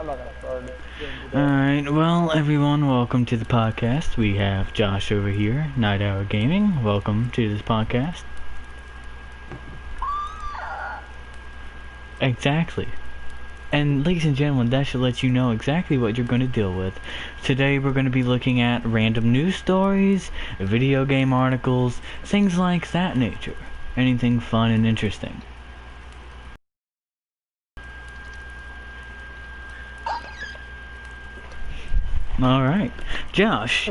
not gonna start it. Alright, well, everyone, welcome to the podcast. We have Josh over here, Night Hour Gaming. Welcome to this podcast. Exactly. And ladies and gentlemen, that should let you know exactly what you're going to deal with. Today we're going to be looking at random news stories, video game articles, things like that nature. Anything fun and interesting. Alright. Josh,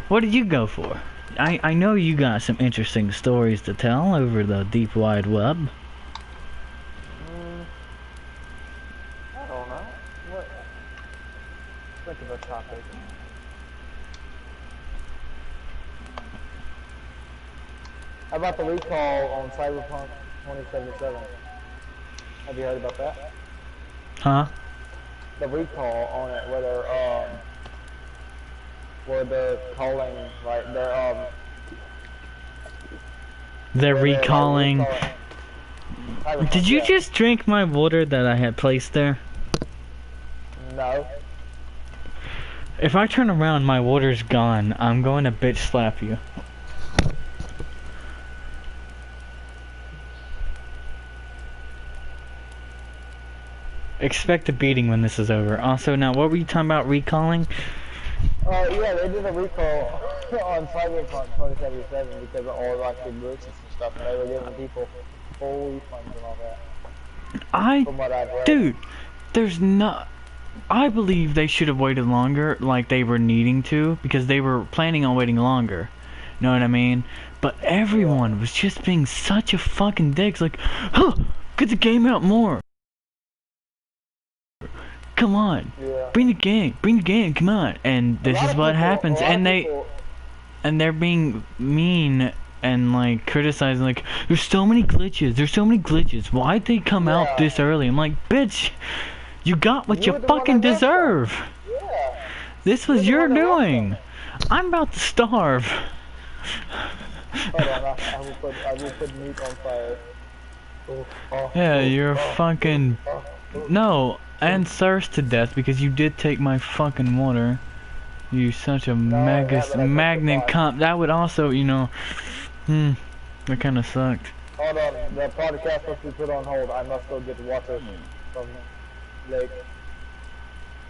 what did you go for? I know you got some interesting stories to tell over the deep wide web. I don't know. What? Think of a topic. How about the recall on Cyberpunk 2077? Have you heard about that? Huh? The recall on it, where they're calling, like, They're recalling. Cyberpunk, Did you yeah. just drink my water that I had placed there? No. If I turn around, my water's gone. I'm going to bitch slap you. Expect a beating when this is over. Also, now, what were you talking about recalling? Yeah, they did a recall on Cyberpunk 2077 because of all like the glitches and stuff, and they were giving people full refunds and all that. From what I've read. Dude, there's not... I believe they should have waited longer, like they were needing to, because they were planning on waiting longer. Know what I mean? But everyone was just being such a fucking dick. It's like, huh, get the game out more. Come on, bring the game, come on. And this is what happens, and they're being mean and like criticizing, like, there's so many glitches, why'd they come out this early? I'm like, bitch, you got what you fucking deserve. This was your doing. I'm about to starve. Hold on, I will put meat on fire. Yeah, you're fucking... No, and thirst to death because you did take my fucking water. You such a magnet comp. That would also, you know... that kinda sucked. Hold on, the podcast must be put on hold. I must go get water from lake.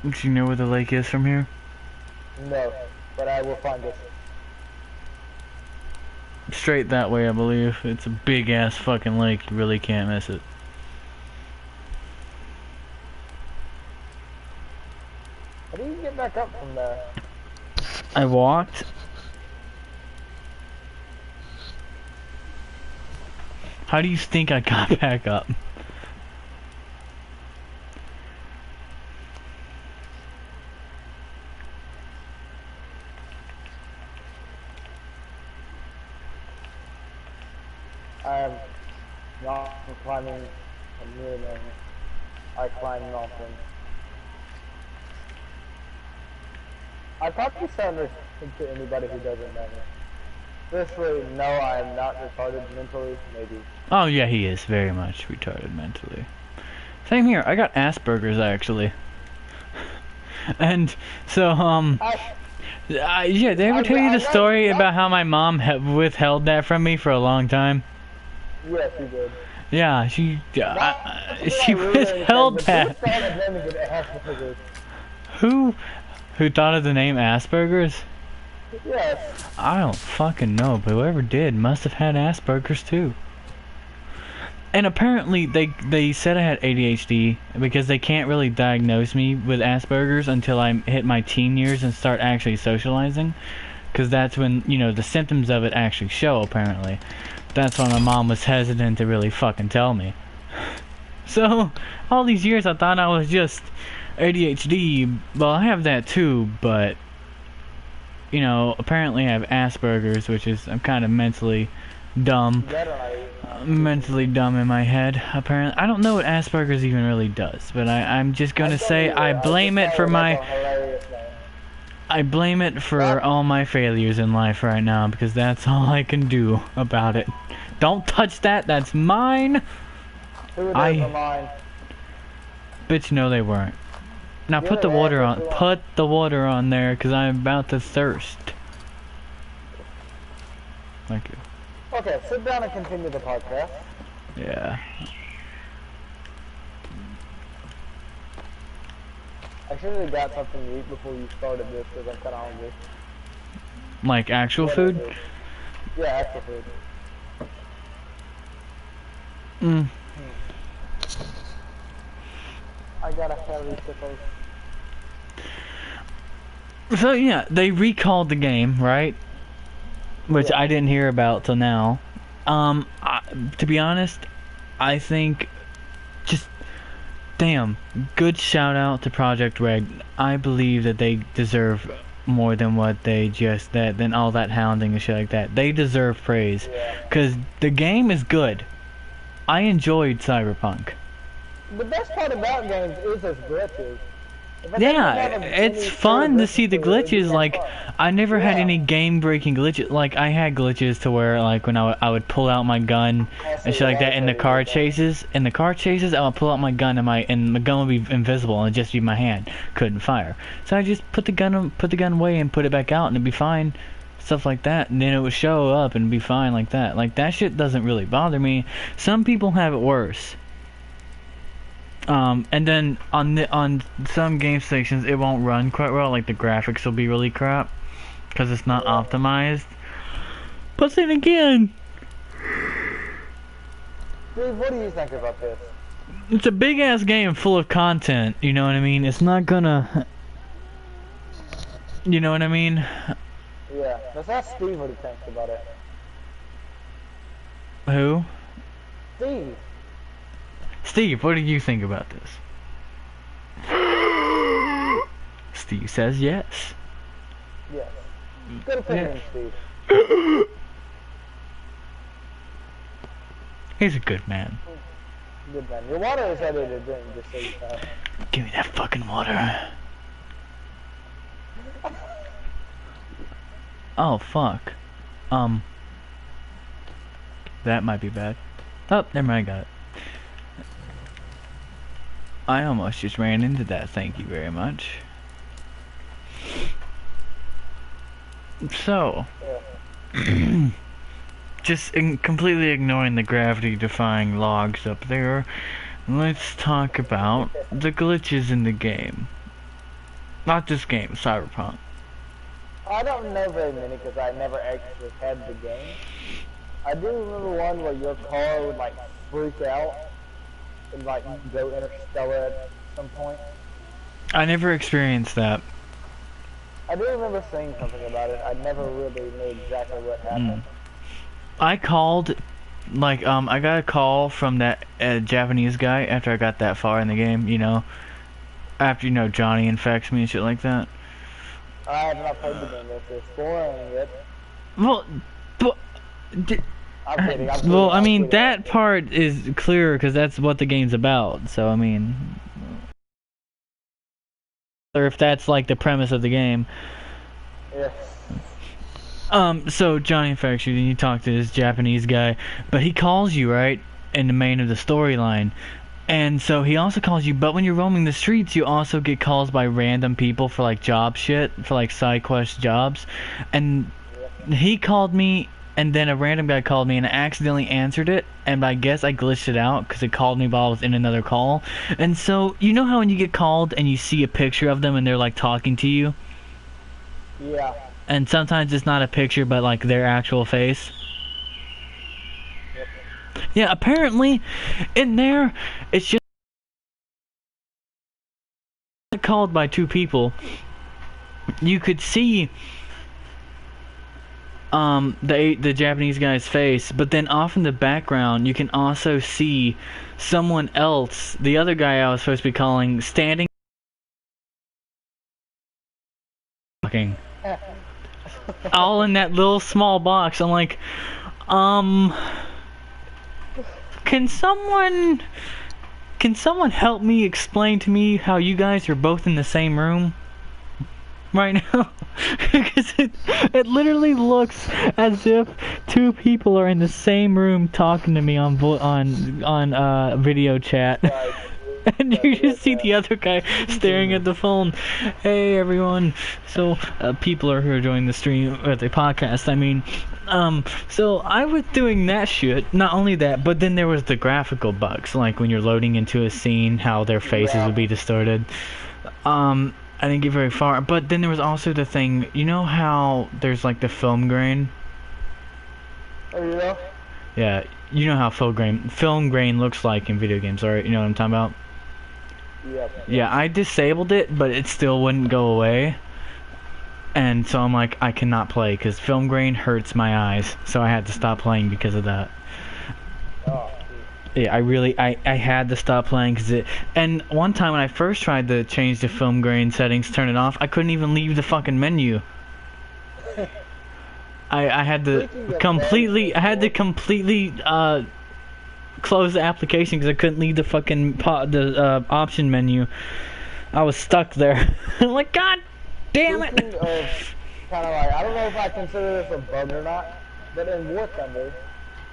Do you know where the lake is from here? No, but I will find it. Straight that way, I believe. It's a big ass fucking lake. You really can't miss it. How do you get back up from there? I walked. How do you think I got back up? I am not climbing a mountain. I climb mountains. I probably sound retarded to anybody who doesn't know me. Firstly, no, I am not retarded mentally, maybe. Oh yeah, he is very much retarded mentally. Same here. I got Asperger's actually. And so yeah, did I ever tell you the story about how my mom withheld that from me for a long time? Yes, you did. Yeah, she withheld that. Who thought of the name Asperger's? Yes. I don't fucking know, but whoever did must have had Asperger's too. And apparently they said I had ADHD because they can't really diagnose me with Asperger's until I hit my teen years and start actually socializing. Because that's when, you know, the symptoms of it actually show, apparently. That's why my mom was hesitant to really fucking tell me. So, all these years I thought I was just ADHD. Well, I have that too, but, you know, apparently I have Asperger's, which is, I'm kind of mentally dumb. Mentally dumb in my head, apparently. I don't know what Asperger's even really does, but I'm just gonna say I blame it for all my failures in life right now, because that's all I can do about it. Don't touch that, that's mine! Who are mine? Bitch, no they weren't. Now Give put it the water half on. if you want. Put the water on there, cause I'm about to thirst. Thank you. Okay, sit down and continue the podcast. Yeah. I should have got something to eat before you started this because I'm kind of hungry. Like actual Whatever. food? Yeah, actual food. Mm. I got a heavy suppose. So yeah, they recalled the game, right? Which Yeah. I didn't hear about till now. To be honest, I think just damn good shout out to Project Red. I believe that they deserve more than what they just than all that hounding and shit like that. They deserve praise Yeah. because the game is good. I enjoyed Cyberpunk. The best part about games is those glitches. If I Yeah, didn't have it's any fun to glitches see the to it, it'd be glitches. kinda Like, fun. I never had Yeah. any game-breaking glitches. Like, I had glitches to where, like, when I would pull out my gun and shit like that in the car chases. In the car chases, I would pull out my gun and the gun would be invisible and it'd just be my hand. Couldn't fire. So I just put the gun away and put it back out and it'd be fine. Stuff like that, and then it would show up and be fine like that. Like, that shit doesn't really bother me. Some people have it worse. And then on some game stations it won't run quite well, like the graphics will be really crap because it's not optimized. But then again, Steve, what do you think about this? it's a big ass game full of content, you know what I mean? It's not gonna, you know what I mean? Yeah, let's ask Steve what he thinks about it. Who? Steve. Steve, what do you think about this? Steve says yes. Yes. Good opinion, Steve. He's a good man. Good man. Your water is ready to drink, just so you know. Give me that fucking water. Oh, fuck. That might be bad. Oh, never mind, I got it. I almost just ran into that, thank you very much. So, Yeah. just completely ignoring the gravity-defying logs up there, let's talk about the glitches in the game. Not this game, Cyberpunk. I don't know very many because I never actually had the game. I do remember one where your car would like freak out and like go interstellar at some point. I never experienced that. I do remember seeing something about it. I never really knew exactly what happened. I called, like, I got a call from that Japanese guy after I got that far in the game, you know. After, you know, Johnny infects me and shit like that. I have not played the game yet, so exploring it. Well, but... I'm kidding, I'm kidding. Well, I I'm mean, kidding. that part is clear because that's what the game's about, so, I mean... Or if that's, like, the premise of the game. Yes. So Johnny infects you, then you talk to this Japanese guy, but he calls you, right, in the main of the storyline. And so he also calls you, but when you're roaming the streets, you also get calls by random people for, like, job shit, for, like, side quest jobs. And he called me, and then a random guy called me, and I accidentally answered it, and I guess I glitched it out, because it called me while I was in another call. And so, you know how when you get called, and you see a picture of them, and they're, like, talking to you? Yeah. And sometimes it's not a picture, but, like, their actual face? Yep. Yeah, apparently, in there, it's just called by two people. You could see the Japanese guy's face, but then off in the background you can also see someone else, the other guy I was supposed to be calling, standing talking. All in that little small box. I'm like, can someone help me explain to me how you guys are both in the same room right now? Because it literally looks as if two people are in the same room talking to me on video chat. Right. And That you video just see the other guy staring at the phone. Hey everyone. So people are here joining the stream or the podcast. I mean, so I was doing that shit. Not only that, but then there was the graphical bugs, like when you're loading into a scene, how their faces would be distorted. I didn't get very far, but then there was also the thing. You know how there's like the film grain. Oh, you know? Yeah, you know how film grain looks like in video games, alright? You know what I'm talking about? Yep. Yeah, I disabled it, but it still wouldn't go away. And so I'm like, I cannot play because film grain hurts my eyes. So I had to stop playing because of that. Oh, Yeah, I had to stop playing because it. And one time when I first tried to change the film grain settings, turn it off, I couldn't even leave the fucking menu. I had to completely close the application because I couldn't leave the fucking option menu. I was stuck there. I'm like, God damn it! Speaking of kind of like, I don't know if I consider this a bug or not, but in War Thunder,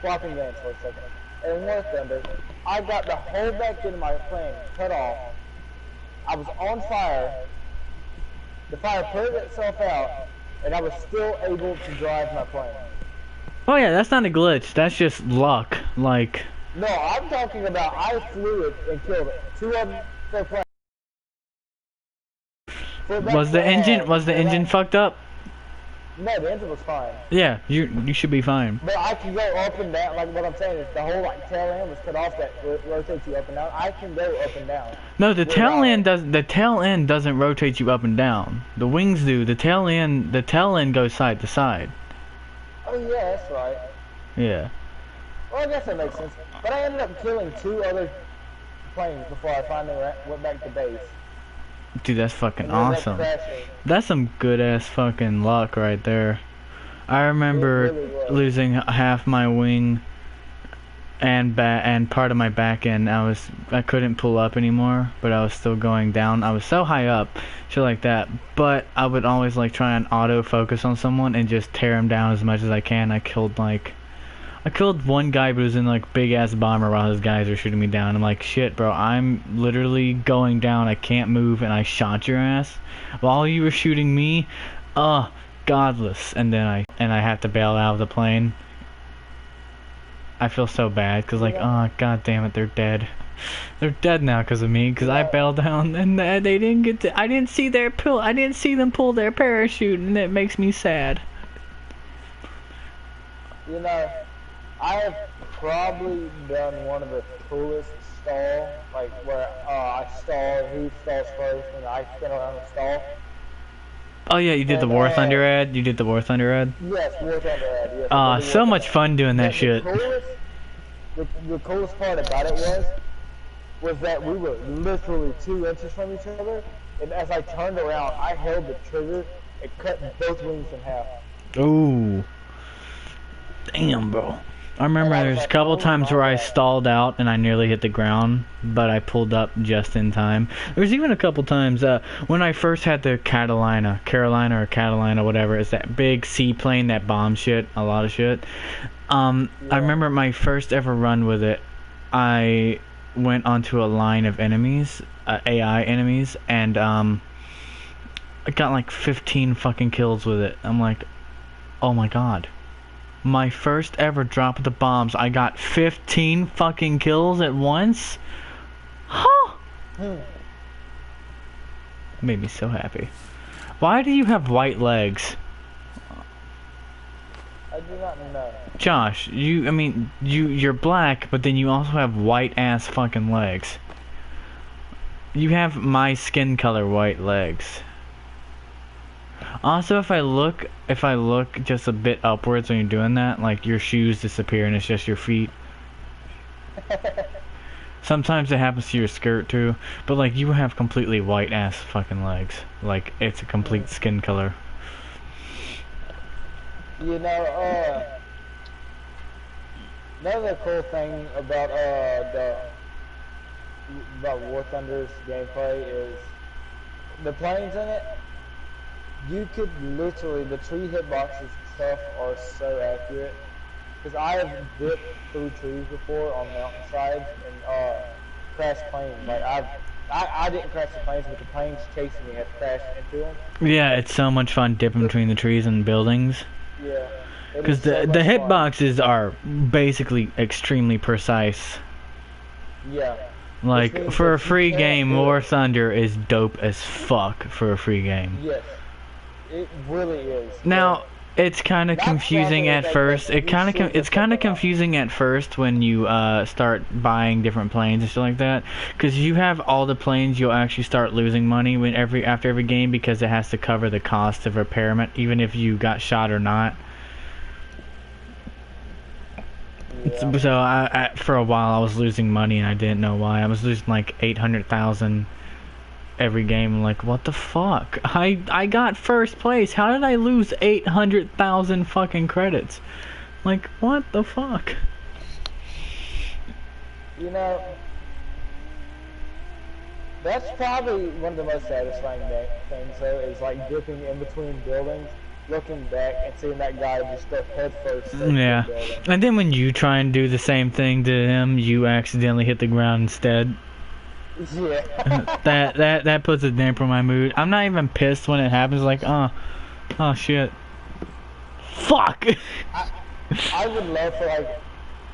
swapping games for a second, in War Thunder, I got the whole back end of my plane cut off. I was on fire. The fire put itself out, and I was still able to drive my plane. Oh yeah, that's not a glitch. That's just luck. Like. No, I'm talking about I flew it and killed it. 2 other planes. Was the engine fucked up? No, the engine was fine. Yeah, you should be fine. But I can go up and down. Like what I'm saying is the whole like tail end was cut off that rotates you up and down. I can go up and down. No, the tail end doesn't rotate you up and down. The wings do. The tail end goes side to side. Oh yeah, that's right. Yeah. Well, I guess that makes sense. But I ended up killing 2 other planes before I finally went back to base. Dude, that's fucking awesome. That's some good ass fucking luck right there. I remember losing half my wing and part of my back end. I couldn't pull up anymore, but I was still going down. I was so high up, shit like that. But I would always like try and auto focus on someone and just tear him down as much as I can. I killed one guy, but it was in like big ass bomber while his guys were shooting me down. I'm like, shit, bro, I'm literally going down. I can't move, and I shot your ass while you were shooting me. Godless. And then I had to bail out of the plane. I feel so bad because like, oh god damn it, they're dead. They're dead now because of me, because I bailed down and they didn't get to. I didn't see them pull their parachute, and it makes me sad. You know, I have probably done one of the coolest stall, like where I stall, who stalls first, and I spin around the stall. Oh yeah, you did the War Thunder ad? You did the War Thunder ad? Yes, War Thunder ad, yes. So much fun doing that shit. The coolest part about it was that we were literally 2 inches from each other, and as I turned around, I held the trigger, it cut both wings in half. Ooh. Damn, bro. I remember there's a couple times where I stalled out and I nearly hit the ground, but I pulled up just in time. There's even a couple times when I first had the Carolina, whatever. It's that big seaplane that bombs shit, a lot of shit. I remember my first ever run with it. I went onto a line of enemies, AI enemies, and I got like 15 fucking kills with it. I'm like, oh my god. My first ever drop of the bombs, I got 15 fucking kills at once? Huh? Made me so happy. Why do you have white legs? I do not know. Josh, you're black, but then you also have white ass fucking legs. You have my skin color white legs. Also, if I look just a bit upwards when you're doing that, like your shoes disappear and it's just your feet. Sometimes it happens to your skirt too, but like you have completely white ass fucking legs. Like it's a complete skin color. You know, another cool thing about War Thunder's gameplay is the planes in it. You could literally, the tree hitboxes and stuff are so accurate. Because I have dipped through trees before on mountainsides, and crashed planes. Like I didn't crash the planes, but the planes chasing me had crashed into them. Yeah, it's so much fun dipping between the trees and buildings. Yeah. It Because is so the much fun. hitboxes are basically extremely precise. Yeah. Like, for a free game, War Thunder is dope as fuck for a free game. Yes. It really is. Now, it's kind of confusing at first. It's kind of confusing at first when you start buying different planes and stuff like that. Because you have all the planes, you'll actually start losing money after every game because it has to cover the cost of repairment, even if you got shot or not. Yeah. So for a while I was losing money and I didn't know why. I was losing like 800,000 every game. I'm like, what the fuck? I got first place. How did I lose 800,000 fucking credits? Like, what the fuck? You know, that's probably one of the most satisfying things, though, is like dipping in between buildings, looking back and seeing that guy just go headfirst. Yeah. And then when you try and do the same thing to him, you accidentally hit the ground instead. Yeah. that puts a damper on my mood. I'm not even pissed when it happens. Like, oh shit. Fuck. I would love for like.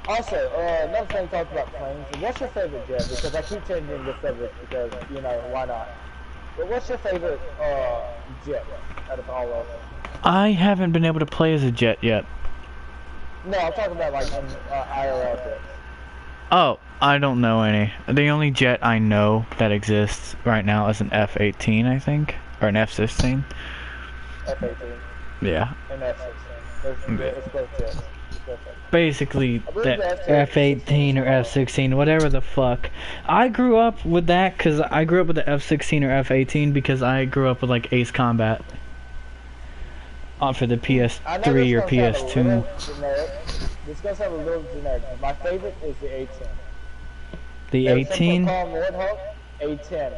Also, another thing talk about planes. What's your favorite jet? Because I keep changing the subject because why not? But what's your favorite jet out of all of them? I haven't been able to play as a jet yet. No, I'm talking about like in IRL jets. Oh, I don't know any. The only jet I know that exists right now is an F-18, I think, or an F-16. F-18. Yeah. And F-16. It's both jets. Basically, the F-18 or F-16, whatever the fuck. I grew up with that because I grew up with the F-16 or F-18 because I grew up with like Ace Combat. For the PS3 or PS2. This gonna sound a little generic. My favorite is the A10. The A10? A10.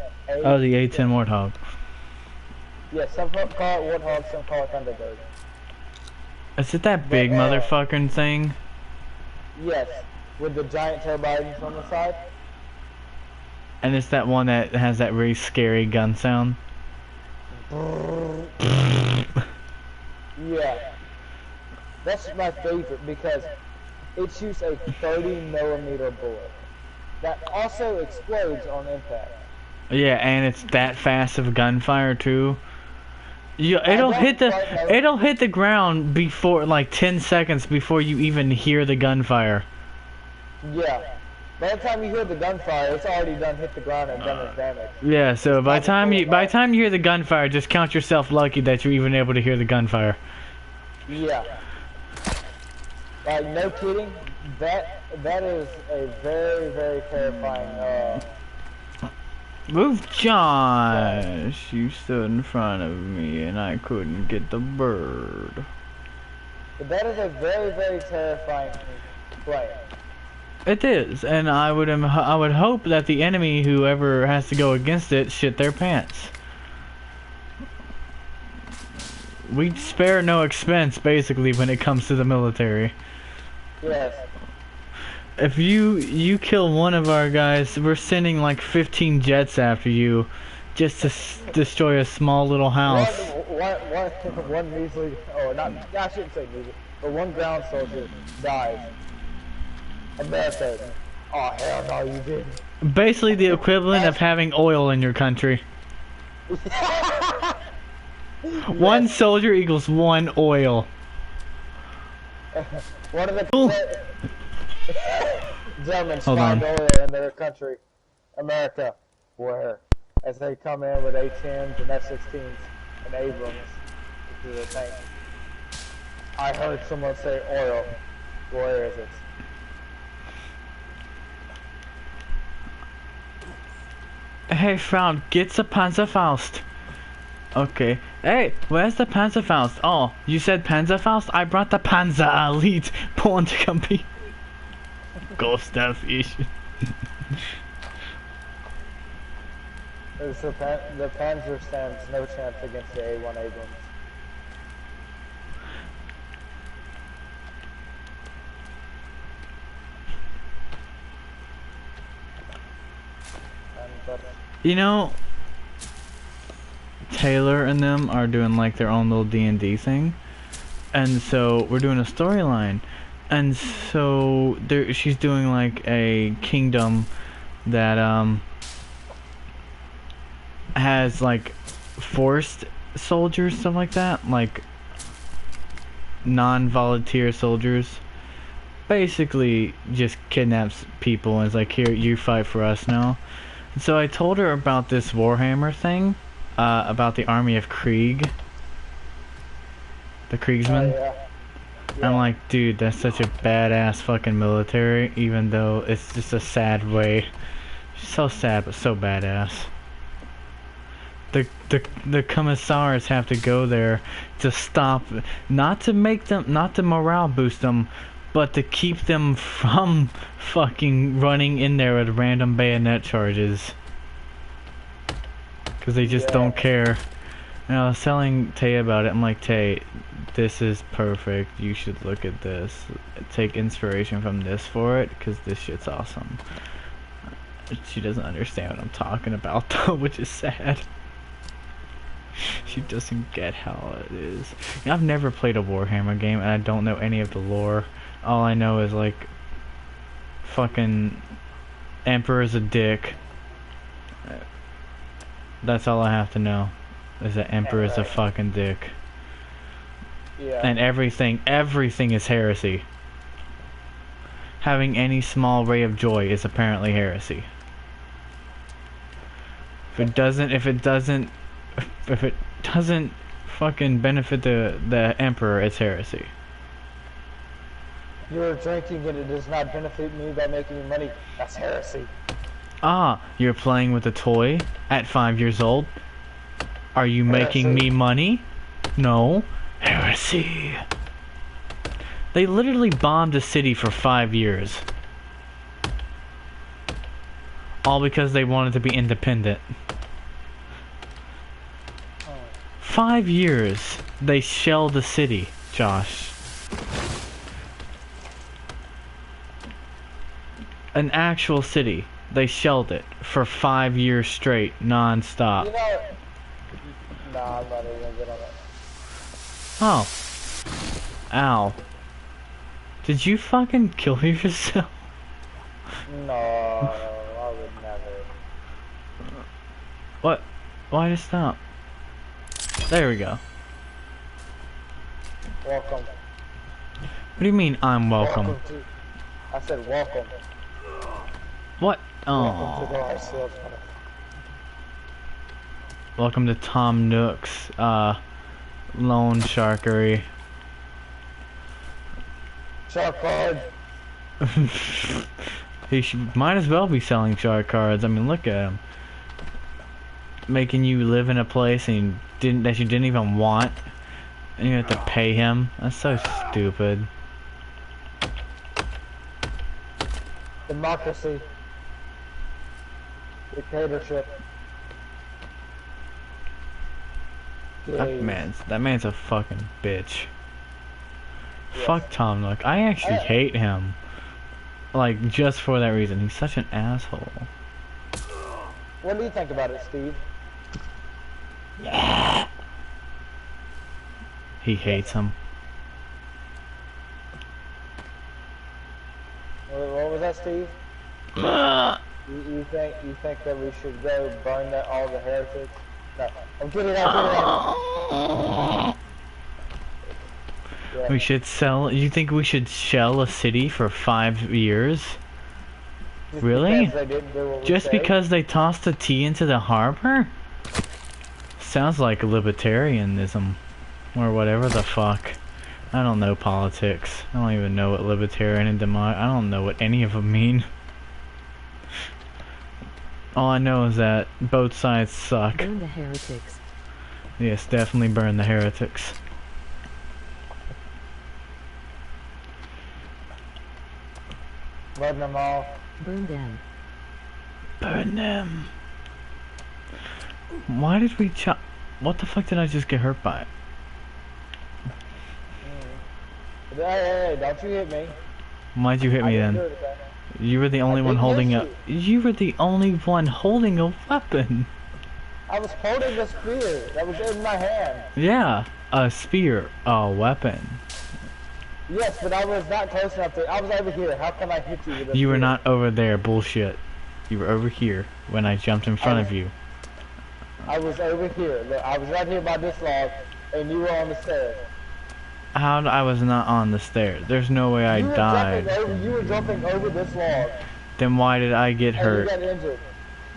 Oh, the A10 Warthog. Yeah, some call it Warthog, some call it Thunderbird. Is it that big motherfucking thing? Yes, with the giant turbines on the side. And it's that one that has that really scary gun sound? Yeah. That's my favorite because it shoots a 30mm bullet that also explodes on impact. Yeah, and it's that fast of gunfire too. It'll hit the ground before like 10 seconds before you even hear the gunfire. Yeah. By the time you hear the gunfire, it's already done hit the ground and done its damage. Yeah, so by the time you hear the gunfire, just count yourself lucky that you're even able to hear the gunfire. Yeah. Like, no kidding, that is a very, very terrifying, Move, Josh! You stood in front of me and I couldn't get the bird. But that is a very, very terrifying play. It is, and I would hope that the enemy, whoever has to go against it, shit their pants. We spare no expense, basically, when it comes to the military. Yes. If you kill one of our guys, we're sending like 15 jets after you, just to destroy a small little house. One measly, or not, I shouldn't say measly, but one ground soldier dies. And they're saying, oh hell no you didn't. Basically the equivalent of having oil in your country. One soldier equals one oil. One of the gentlemen find oil in their country, America, where as they come in with A-10s and F-16s and Abrams into the tank. I heard someone say oil. Where is it? Hey, Frau, geht's the Panzerfaust? Okay. Hey, where's the Panzerfaust? Oh, you said Panzerfaust? I brought the Panzer Elite. Born to compete. Gustav ish. The Panzer stands no chance against the A1 Abrams. You know, Taylor and them are doing like their own little D&D thing, and so we're doing a storyline, and so she's doing like a kingdom that has like forced soldiers, stuff like that, like non-volunteer soldiers. Basically, just kidnaps people and is like, here, you fight for us now. And so I told her about this Warhammer thing, about the army of Krieg, the Kriegsmen. Yeah. I'm like, dude, that's such a badass fucking military, even though it's just a sad way. So sad, but so badass. The commissars have to go there to stop, not to make them, not to morale boost them, but to keep them from fucking running in there with random bayonet charges. Because they just don't care. And I was telling Tay about it. I'm like, Tay, this is perfect. You should look at this. Take inspiration from this for it, because this shit's awesome. She doesn't understand what I'm talking about, though, which is sad. She doesn't get how it is. You know, I've never played a Warhammer game, and I don't know any of the lore. All I know is, like, fucking Emperor's a dick. That's all I have to know. Is that Emperor's a fucking dick. Yeah. And everything is heresy. Having any small ray of joy is apparently heresy. If it doesn't fucking benefit the Emperor, it's heresy. You're drinking and it does not benefit me by making me money. That's heresy. Ah, you're playing with a toy at 5 years old? Are you making me money? No. Heresy. They literally bombed a city for 5 years. All because they wanted to be independent. 5 years they shelled a city, Josh. An actual city. They shelled it for 5 years straight, non-stop. You know, nah, I'm not even gonna get on that. Oh. Ow. Did you fucking kill yourself? No, I would never. What? Why to stop? There we go. Welcome. What do you mean I'm welcome? I said welcome. What? Welcome to the Oh. Life Salesman. Welcome to Tom Nook's loan sharkery. Shark card. He might as well be selling shark cards. I mean, look at him. Making you live in a place and that you didn't even want, and you have to pay him. That's so stupid. Democracy. Dictatorship. That man's a fucking bitch. Yes. Fuck Tom Nook. I actually hate him. Like, just for that reason. He's such an asshole. What do you think about it, Steve? He hates him. What was that, Steve? You think that we should go burn all the heretics? No, I'm kidding. Yeah. We should sell. You think we should shell a city for 5 years? Just Really? because they didn't do what we Just said? because they tossed the tea into the harbor? Sounds like libertarianism. Or whatever the fuck. I don't know politics. I don't even know what libertarian and I don't know what any of them mean. All I know is that both sides suck. Burn the heretics. Yes, definitely burn the heretics. Burn them all. Burn them. Burn them. Why did we chop? What the fuck did I just get hurt by? Hey, don't you hit me. Why'd you hit me I didn't then? do it, okay? You were the only one didn't holding hit a. You were the only one holding a weapon. I was holding the spear that was in my hand. Yeah, a spear, a weapon. Yes, but I was not close enough to. I was over here. How can I hit you with a You were spear? not over there, bullshit. You were over here when I jumped in front of you. I was over here. Look, I was right here by this log, and you were on the stairs. I was not on the stairs? There's no way I died. You were jumping over this log. Then why did I get And hurt? you got injured.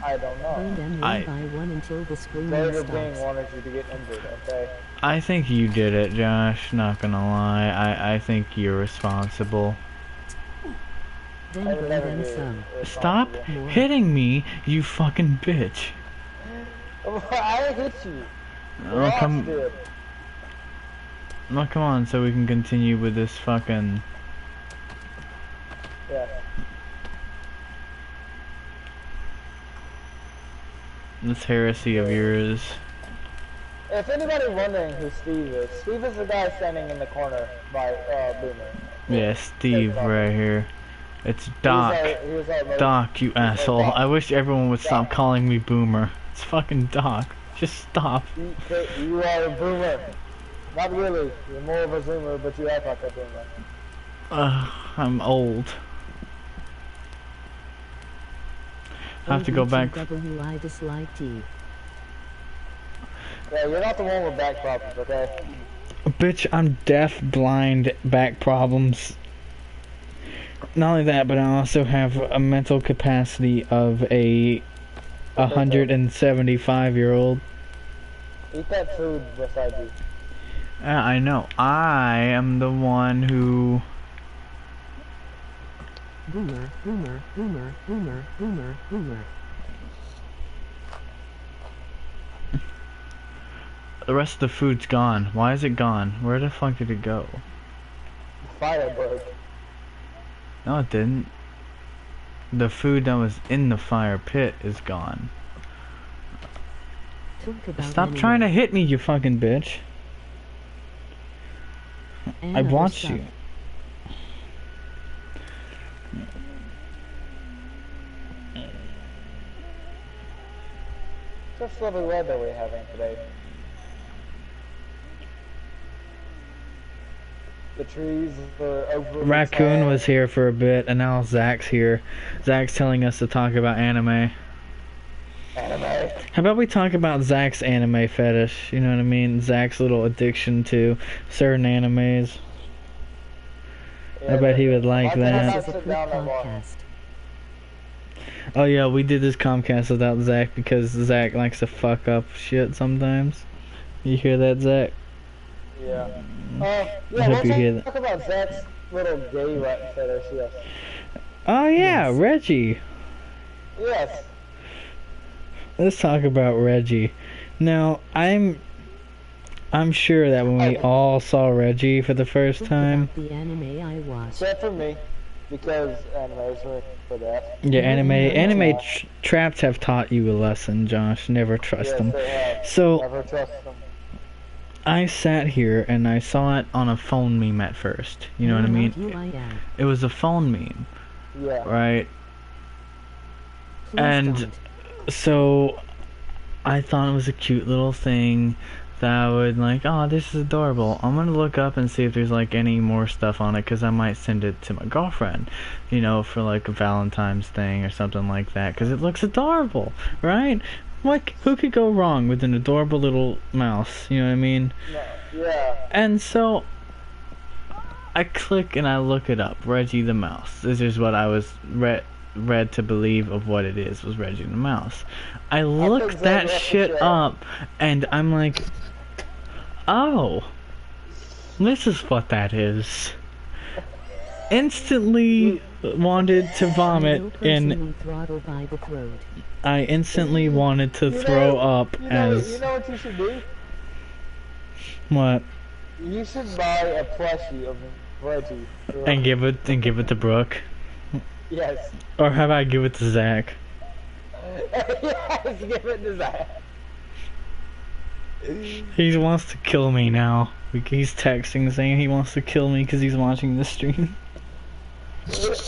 I don't know. Burn them one by one until the screaming Burger stops. King wanted you to get injured, okay? I think you did it, Josh. Not gonna lie. I think you're responsible. Then I would burn never them be some. Stop responsible. hitting me, you fucking bitch. I hit you. Oh, Ross come. did. Oh, come on, so we can continue with this fucking. Yeah. This heresy of yours. If anybody wondering who Steve is the guy standing in the corner by Boomer. Yeah, Steve right here. It's Doc. He was our most- Doc, you asshole. Doc. I wish everyone would stop Doc. calling me Boomer. It's fucking Doc. Just stop. You are a boomer. Not really. You're more of a zoomer, but you act like a boomer. I'm old. I have to go back. W-I dislike T. Yeah, you're not the one with back problems, okay? Bitch, I'm deaf, blind, back problems. Not only that, but I also have a mental capacity of a 175-year-old. Eat that food beside you. Yeah, I know. I am the one who... Boomer, boomer, boomer, boomer, boomer, boomer. The rest of the food's gone. Why is it gone? Where the fuck did it go? Firebug. No, it didn't. The food that was in the fire pit is gone. Talk about Stop anime. trying to hit me, you fucking bitch. And I other watched stuff. you. Just lovely weather we're having today. The trees are over. Raccoon was here for a bit, and now Zach's here. Zach's telling us to talk about anime. Anime. How about we talk about Zach's anime fetish? You know what I mean? Zach's little addiction to certain animes. I bet he would like Why can't I that. not This is a sit poop down that long? podcast. Oh yeah, we did this Comcast without Zach because Zach likes to fuck up shit sometimes. You hear that, Zach? Yeah. I Yeah, hope let's you hear talk about Zach's little gay rat fetish, yes. Oh yeah, Yes. Reggie. Yes. Let's talk about Reggie. Now, I'm sure that when we all saw Reggie for the first Talk time, about the anime I watched. Except for me, because animes are for that. yeah, anime Josh. traps have taught you a lesson, Josh. Never trust Yes, them. they have. So Never trust them. I sat here and I saw it on a phone meme at first. You know what I mean? U-I-N. It was a phone meme, Yeah. right? Please And don't. so I thought it was a cute little thing that I would like, oh, this is adorable. I'm gonna look up and see if there's like any more stuff on it, because I might send it to my girlfriend, you know, for like a Valentine's thing or something like that, because it looks adorable, right? Like, who could go wrong with an adorable little mouse, you know what I mean? No. Yeah. And so I click and I look it up, Reggie the Mouse. This is what I was read to believe of what it is, was Reggie the Mouse. I looked that shit up and I'm like, oh, this is what that is. Instantly wanted to vomit No person and who throttled by the throat. I instantly wanted to throw up You as know what you should do? what? You should buy a plushie of Reggie. And give it to Brooke. Yes. Or how about I give it to Zach? Yes, give it to Zach. He wants to kill me now. He's texting saying he wants to kill me because he's watching the stream.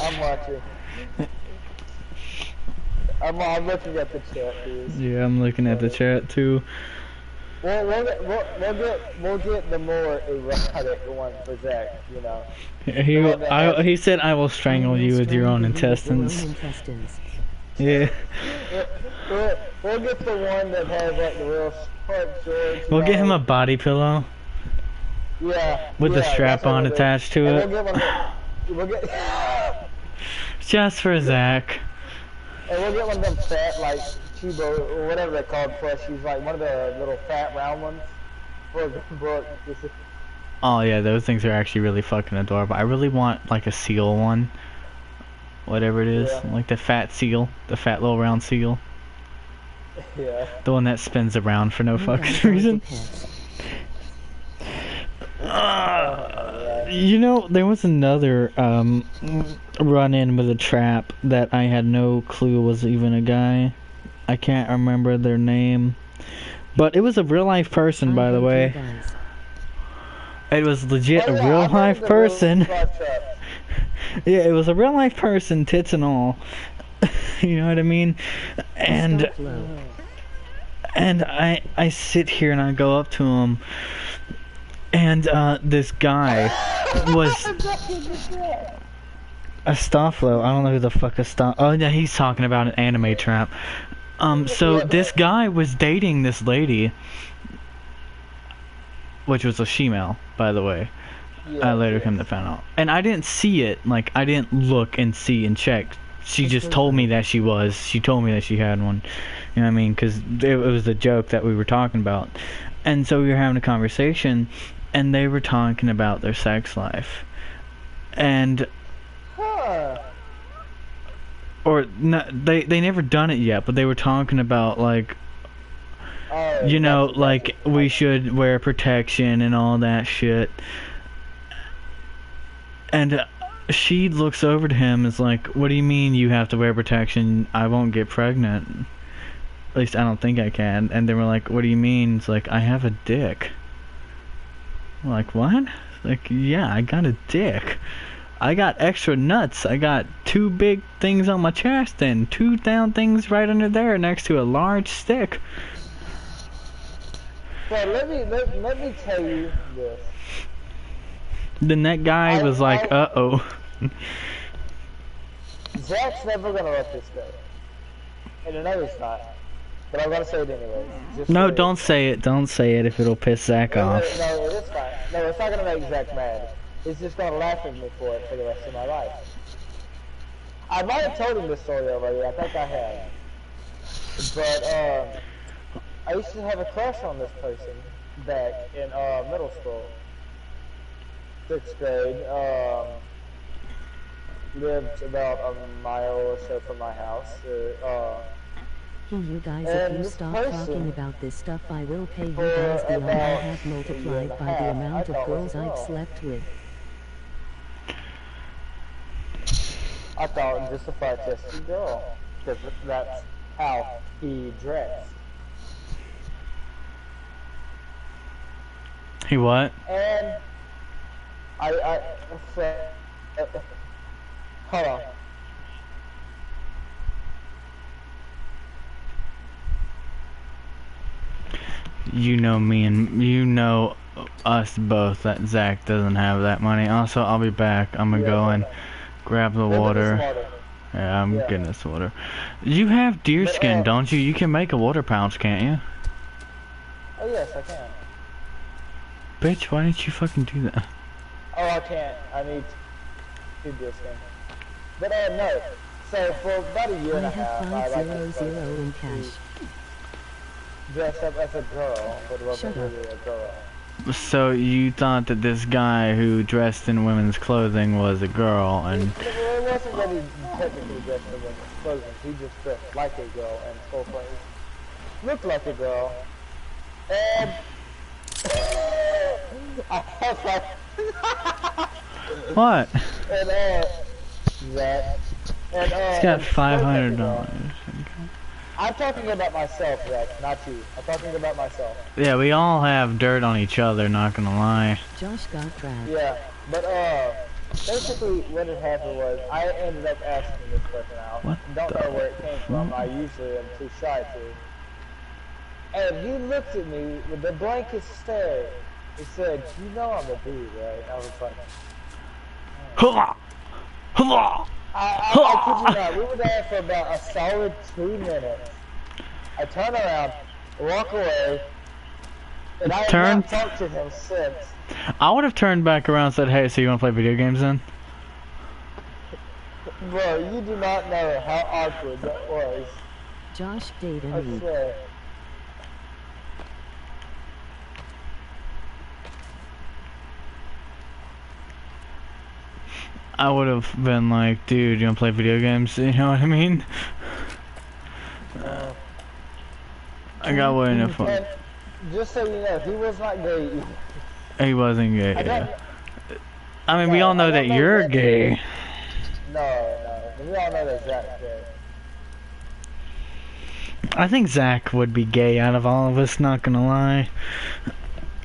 I'm watching. I'm looking at the chat, dude. Yeah, I'm looking at the chat too. We'll get the more erotic one for Zach, you know. He said, "I will strangle you with your own intestines." Yeah. We'll get the one that has like the real short shorts. We'll get him a body pillow. Yeah. With the strap on attached to it. We'll get Just for Zach. and we'll get one of them fat like Chibo or whatever they're called plushies, like one of the little fat round ones for a good book. Oh yeah, those things are actually really fucking adorable. I really want like a seal one. Whatever it is. Yeah. Like the fat seal. The fat little round seal. Yeah. The one that spins around for no fucking reason. You know, there was another run-in with a trap that I had no clue was even a guy. I can't remember their name. But it was a real-life person, by the way. It was legit a real-life person. Yeah, it was a real-life person, tits and all. You know what I mean? And I sit here and I go up to him, and this guy was a Stofflo. I don't know who the fuck a Stoff. Oh yeah, he's talking about an anime trap. So this guy was dating this lady, which was a she-male, by the way. I later come to find out, and I didn't see it. Like I didn't look and see and check. She just told me that she was. She told me that she had one. You know what I mean? Because it was a joke that we were talking about. And so we were having a conversation, and they were talking about their sex life. And... Or, no, they never done it yet, but they were talking about, like... you know, like, we should wear protection and all that shit. And... she looks over to him and is like, what do you mean you have to wear protection? I won't get pregnant. At least I don't think I can. And they were like, what do you mean? It's like, I have a dick. I'm like, what? Like, yeah, I got a dick. I got extra nuts. I got 2 big things on my chest and 2 down things right under there next to a large stick. Well, let me tell you this. Then that guy was like, uh-oh. Zach's never gonna let this go. And I know he's not. But I'm gonna say it anyway. No, don't say it. Don't say it if it'll piss Zach off. No, it's fine. No, it's not gonna make Zach mad. He's just gonna laugh at me for it for the rest of my life. I might have told him this story already. I think I have. But, I used to have a crush on this person back in, middle school. 6th grade, lived about a mile or so from my house. Hey you guys, if you stop talking about this stuff, I will pay you guys the amount I have multiplied by the amount of girls I've slept with. I thought just a flat-chested girl, because that's how he dressed. He what? And I said, hold on. You know me and you know us both that Zach doesn't have that money. Also, I'll be back. I'm gonna go and grab the water. Yeah, I'm getting this water. You have deer skin, don't you? You can make a water pouch, can't you? Oh yes, I can. Bitch, why didn't you fucking do that? Oh, I can't. I need to do this thing. But no. So for about a year and a half, I like to in cash. dress up as a girl, but wasn't really a girl. So you thought that this guy who dressed in women's clothing was a girl, and It wasn't really technically dressed in women's clothing. He just dressed like a girl and full clothes. Looked like a girl. And I was like, what? and that, and He's got $500. I'm talking about myself, Zach, not you. I'm talking about myself. Yeah, we all have dirt on each other, not gonna lie. Josh got trapped. Yeah, but basically what had happened was I ended up asking this person out. What Don't the know where it came from. fuck? I usually am too shy to. And he looked at me with the blankest stare. He said, "You know I'm a dude, right?" I was like, Hurrah! Hurrah! I kid you not. We were there for about a solid 2 minutes. I turn around, walk away, and I have not talked to him since. I would have turned back around and said, hey, so you want to play video games then? Bro, you do not know how awkward that was. Josh Data I Mead. swear. I would have been like, dude, you want to play video games? You know what I mean? I got way enough fun. And just so you know, he was not gay either. He wasn't gay. I mean, we all know that you're gay. No, we all know that Zach's gay. I think Zach would be gay out of all of us, not gonna lie.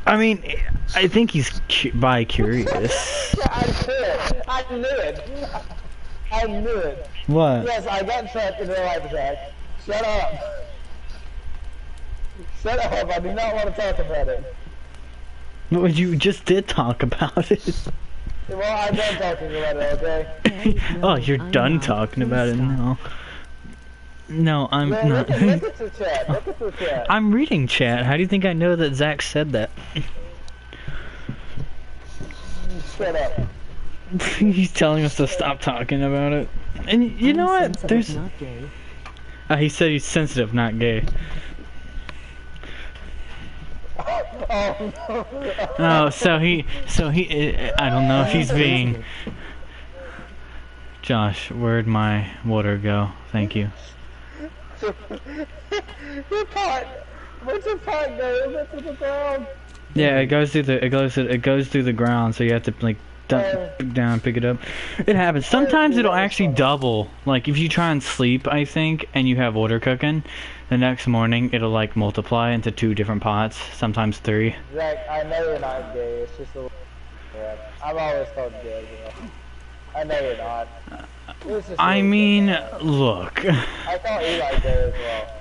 I mean, I think he's bi-curious. I knew it. I knew it. What? Yes, I got trapped in real life, Zach. Shut up. Shut up, I do not want to talk about it. But you just did talk about it. Well, I'm done talking about it, okay? Oh, you're done talking about it now. No, I'm Yeah, not. look at the chat. Look at the chat. I'm reading chat. How do you think I know that Zach said that? Shut up. He's telling us to stop talking about it. And you know what? There's. Not gay. He said he's sensitive, not gay. Oh, no. Oh, so he. I don't know if he's being. Josh, where'd my water go? Thank you. The pot. Where's the pot go? Is that to the ground? Yeah, it goes through the ground, so you have to like dump down, pick it up. It happens. Sometimes it'll actually double. Like if you try and sleep, I think, and you have water cooking, the next morning it'll like multiply into 2 different pots, sometimes 3. Zach, I know you're not gay. It's just a little. Yeah, I'm always called gay, bro. I know you're not. I mean, look. I thought you liked gay as well.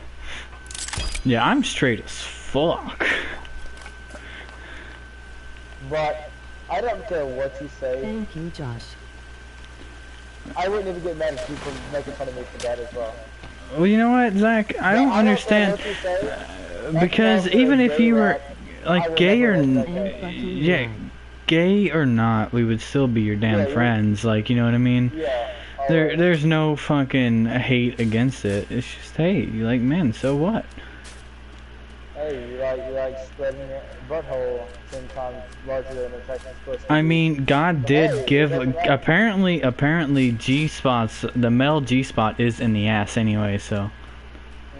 Yeah, I'm straight as fuck. But I don't care what you say. Thank you, Josh. I wouldn't even get mad at you for making fun of me for that as well. Well, you know what, Zach? I don't understand. Because even if you were like gay or yeah, gay or not, we would still be your damn friends. Like, you know what I mean? Yeah. There's no fucking hate against it. It's just, hey, you like men, so what? Hey, you like spreading your butthole 10 times larger than a Texas pussy. I mean, God did give, apparently G-spots, the male G-spot is in the ass anyway, so.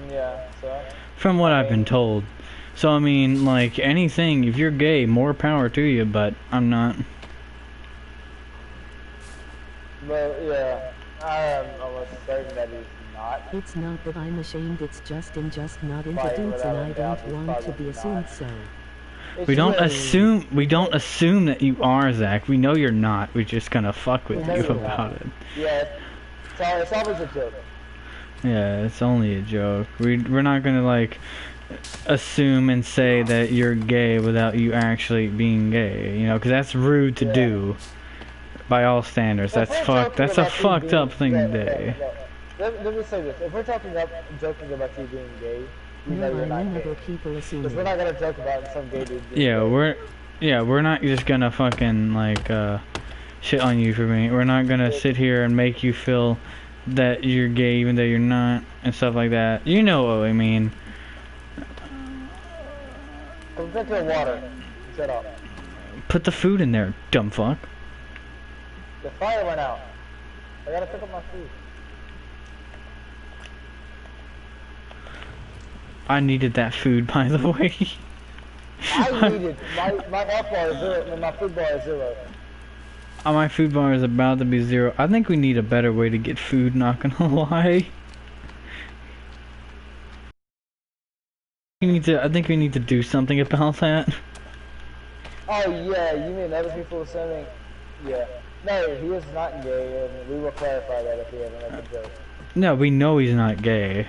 Yeah, so. From what I've been told. So, I mean, like, anything, if you're gay, more power to you, but I'm not. But, yeah, I am almost certain that he's not. It's not that I'm ashamed, it's just I'm just not into Fighting dudes and I without a don't doubt, want he's to be probably assumed not. so. It's We don't really- assume that you are, Zach. We know you're not. We're just gonna fuck with No, you you're about not. it. Yeah, it's always a joke. Yeah, it's only a joke. We're not gonna, like, assume and say that you're gay without you actually being gay, you know, because that's rude to do by all standards. That's If we're that's talking a about you fucked being- up thing yeah, to do. yeah. Let me say this. If we're joking about you being gay, you know No, you're I not whenever gay. people assume Because we're it. not gonna joke about some gay dude being Yeah, gay. we're not just gonna fucking like shit on you for being. We're not gonna sit here and make you feel that you're gay even though you're not and stuff like that. You know what I mean. Come drink your water. Shut up. Put the food in there, dumb fuck. The fire went out. I gotta pick up my food. I needed that food, by the way. I needed my health bar is 0 and my food bar is 0. My food bar is about to be 0. I think we need a better way to get food, not gonna lie. I think we need to do something about that. Oh yeah, you mean other people assuming? Yeah. No, he is not gay, and we will clarify that if he ever makes a joke. No, we know he's not gay.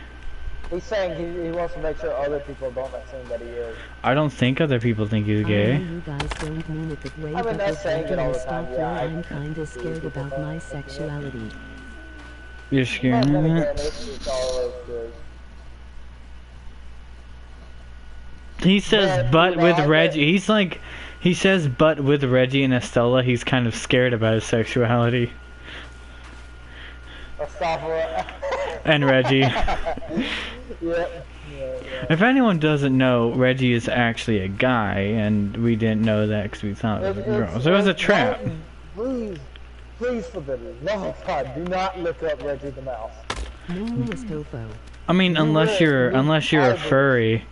He's saying he wants to make sure other people don't assume that he is. I don't think other people think he's I gay. know you guys don't mean it that way, I mean, but that's with saying it all the stuff time, where yeah, I'm kinda scared about my sexuality. You're But scared then of again, it? it's always good. He says Yeah, but you with know, Reggie. He's like, he says but with Reggie and Estella, he's kind of scared about his sexuality. Astagfirullah. And Reggie. Yep. If anyone doesn't know, Reggie is actually a guy, and we didn't know that because we thought it was a girl. So it was a trap. Please, for the love of God, do not look up Reggie the Mouse. Nameless tofu. I mean, unless you're a furry,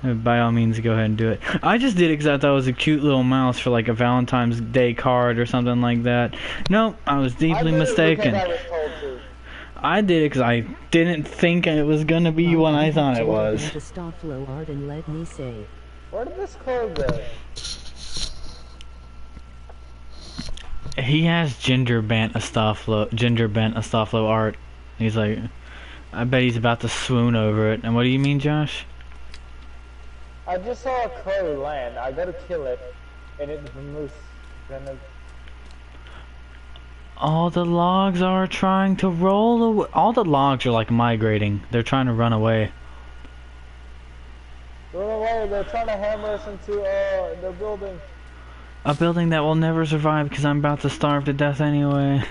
by all means, go ahead and do it. I just did it because I thought it was a cute little mouse for like a Valentine's Day card or something like that. Nope, I was deeply mistaken. I was told to. I did it because I didn't think it was gonna be what I thought it was. To stop low art and let me say. Where did this code go? He has gender bent Astaflo art. He's like, I bet he's about to swoon over it. And what do you mean, Josh? I just saw a crow land. I go to kill it, and it's a moose. All the logs are trying to roll away. All the logs are like migrating. They're trying to run away. Run away! They're trying to hammer us into the building. A building that will never survive because I'm about to starve to death anyway.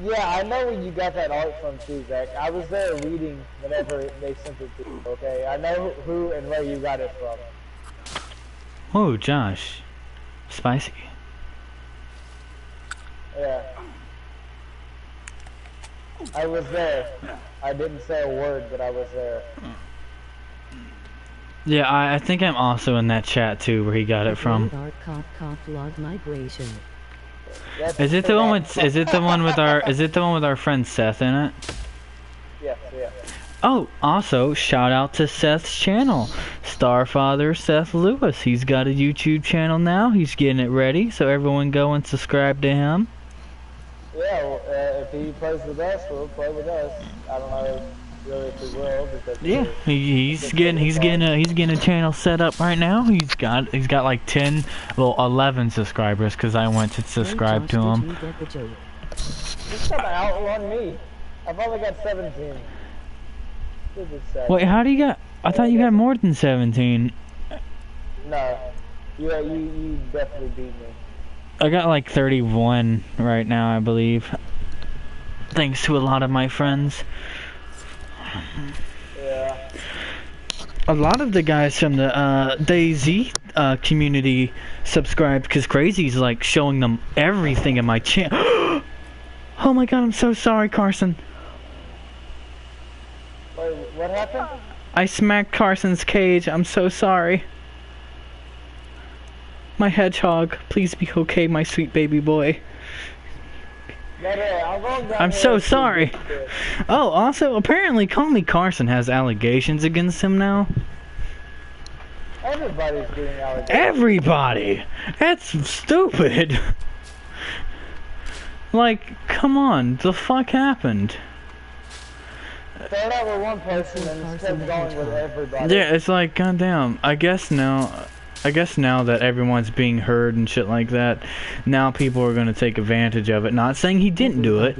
Yeah, I know where you got that art from too, Zach. I was there reading whenever they sent it to you, okay? I know who and where you got it from. Oh, Josh. Spicy. Yeah. I was there. I didn't say a word, but I was there. Yeah, I think I'm also in that chat too where he got it from. Log migration. Is it the one with our friend Seth in it? Yes, yeah. Oh, also shout out to Seth's channel, Starfather Seth Lewis. He's got a YouTube channel now. He's getting it ready, so everyone go and subscribe to him. Yeah, well, if he plays with us, we'll play with us. I don't know really if he will because Yeah, he's getting a channel set up right now. He's got like 11 subscribers because I went to subscribe to him. Just trying to outrun me. I've only got 17. Wait, how do you got? I thought you got more than 17. No, you definitely beat me. I got like 31 right now, I believe. Thanks to a lot of my friends. Yeah. A lot of the guys from the DayZ community subscribed because Crazy's like showing them everything in my channel. Oh my god, I'm so sorry, Carson. Wait, what happened? I smacked Carson's cage. I'm so sorry. My hedgehog, please be okay, my sweet baby boy. I'm so sorry. Oh, also, apparently Call Me Carson has allegations against him now. Everybody's doing allegations. Everybody! That's stupid. Like, come on, the fuck happened? Start out with one person and kept going with everybody. Yeah, it's like, goddamn. I guess now that everyone's being heard and shit like that, now people are going to take advantage of it. Not saying he didn't do it.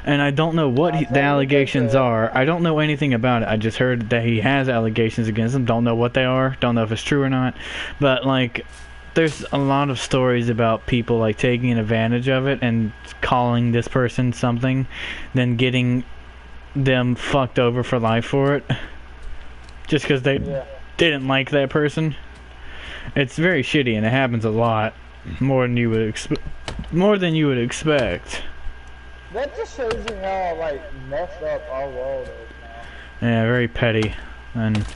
And I don't know what the allegations are. I don't know anything about it. I just heard that he has allegations against him. Don't know what they are. Don't know if it's true or not. But, like, there's a lot of stories about people, like, taking advantage of it and calling this person something, then getting them fucked over for life for it. Just because they didn't like that person. It's very shitty, and it happens a lot, more than you would expect. That just shows you how like messed up our world is now. Yeah, very petty, and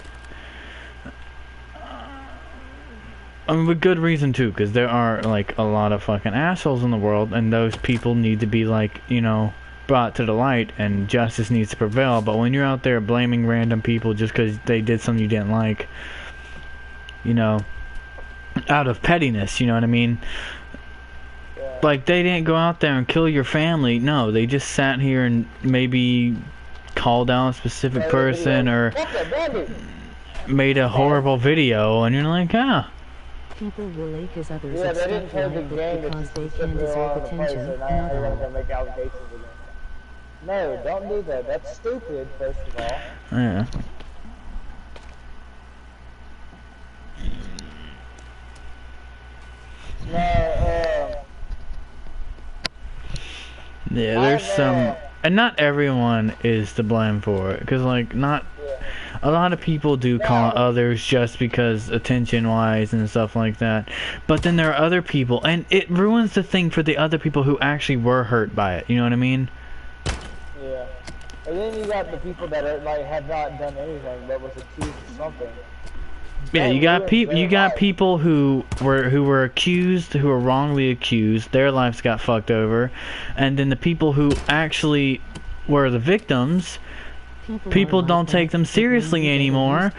with good reason too, because there are like a lot of fucking assholes in the world, and those people need to be like, you know, brought to the light, and justice needs to prevail. But when you're out there blaming random people just because they did something you didn't like, you know, out of pettiness, you know what I mean? Like, they didn't go out there and kill your family. No, they just sat here and maybe called out a specific person or made a horrible video, and you're like, ah. People relate his others Yeah, they didn't expect play the life game because they that can you deserve on the place, attention, and now not you're all. gonna make allegations against them. No, don't do that. That's stupid, first of all. Yeah. No, Yeah, there's some, and not everyone is to blame for it, because like a lot of people do call others just because attention-wise and stuff like that, but then there are other people, and it ruins the thing for the other people who actually were hurt by it. You know what I mean? yeah. And then you got the people that are like have not done anything but was accused of something. Yeah, you got people who were accused, who were wrongly accused. Their lives got fucked over, and then the people who actually were the victims, people don't take them seriously anymore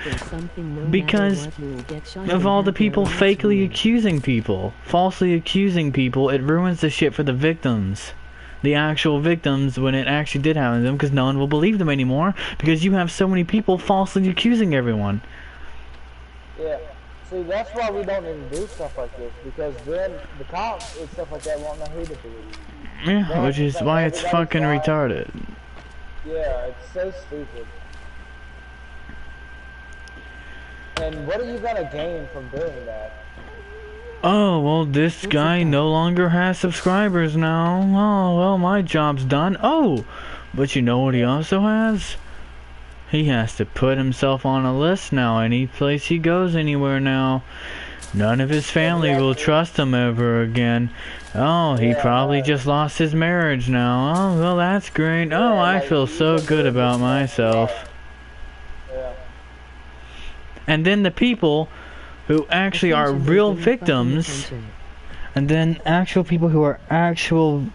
because of all the people fakely accusing people, falsely accusing people. It ruins the shit for the victims, the actual victims, when it actually did happen to them, because no one will believe them anymore because you have so many people falsely accusing everyone. Yeah. See, that's why we don't need to do stuff like this, because then the cops and stuff like that won't know who to believe. Yeah, which is why it's fucking retarded. Yeah, it's so stupid. And what are you gonna gain from doing that? Oh, well, this guy no longer has subscribers now. Oh, well, my job's done. Oh, but you know what he also has? He has to put himself on a list now. Any place he goes anywhere now, none of his family will trust him ever again. Oh, he probably just lost his marriage now. Oh, well, that's great. Oh, I feel so good about myself. And then the people who actually are real victims, and then actual people who are actual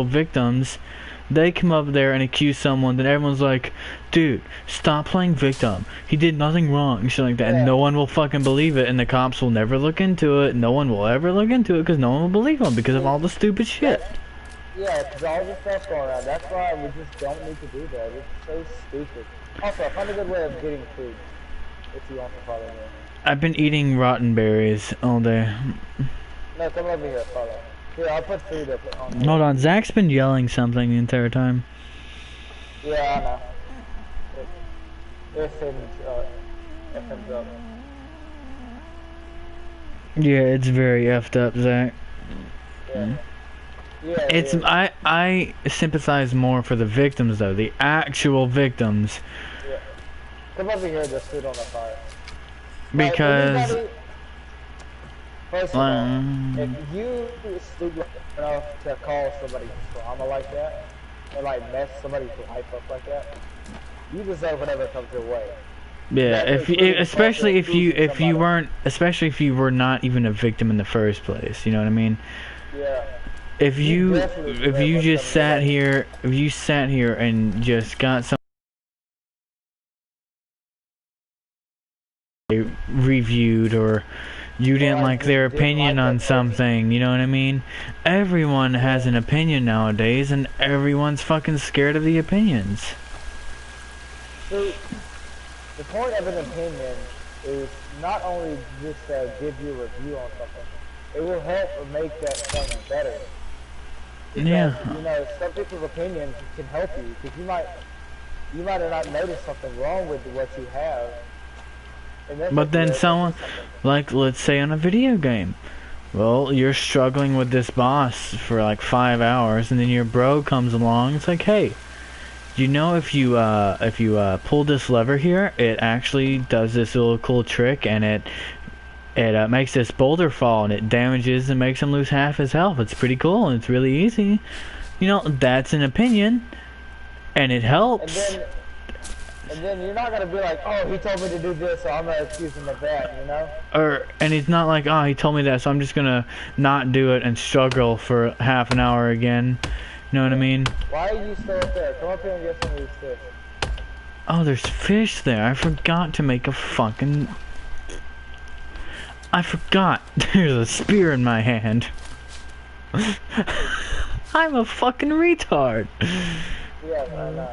victims, they come up there and accuse someone, then everyone's like, dude, stop playing victim. He did nothing wrong, shit like that. And no one will fucking believe it, and the cops will never look into it. No one will ever look into it because no one will believe them because of all the stupid shit. Yeah, because all this stuff's going around. That's why we just don't need to do that. It's so stupid. Also, I found a good way of getting food, if you want to follow me. I've been eating rotten berries all day. No, come over here, follow. Here, I'll put food up on here. Hold on, Zach's been yelling something the entire time. Yeah, I know. There's FM's up. Yeah, it's very effed up, Zach. Yeah. Yeah, it's I sympathize more for the victims though, the actual victims. Yeah. Come over here, there's food on the fire. Because first of all, if you stupid enough to call somebody trauma like that, or like mess somebody's life up like that, you deserve whatever comes your way. Yeah, especially if you were not even a victim in the first place, you know what I mean? Yeah. If you just sat here and just got some reviewed, or you didn't like their opinion on something, you know what I mean? Everyone has an opinion nowadays, and everyone's fucking scared of the opinions. So, the point of an opinion is not only just to give you a review on something, it will help make that thing better. Because, yeah. You know, some people's opinions can help you, because you might have not noticed something wrong with what you have. But then someone, like, let's say on a video game, well, you're struggling with this boss for like 5 hours, and then your bro comes along. It's like, hey, you know, if you pull this lever here, it actually does this little cool trick, and it makes this boulder fall, and it damages and makes him lose half his health. It's pretty cool, and it's really easy. You know, that's an opinion, and it helps. And then you're not gonna be like, oh, he told me to do this, so I'm gonna accuse him of that, you know? And he's not like, oh, he told me that, so I'm just gonna not do it and struggle for half an hour again. You know what I mean? Why are you still up there? Come up here and get some of these fish. Oh, there's fish there. I forgot to make a fucking... I forgot. There's a spear in my hand. I'm a fucking retard. Yeah, I know.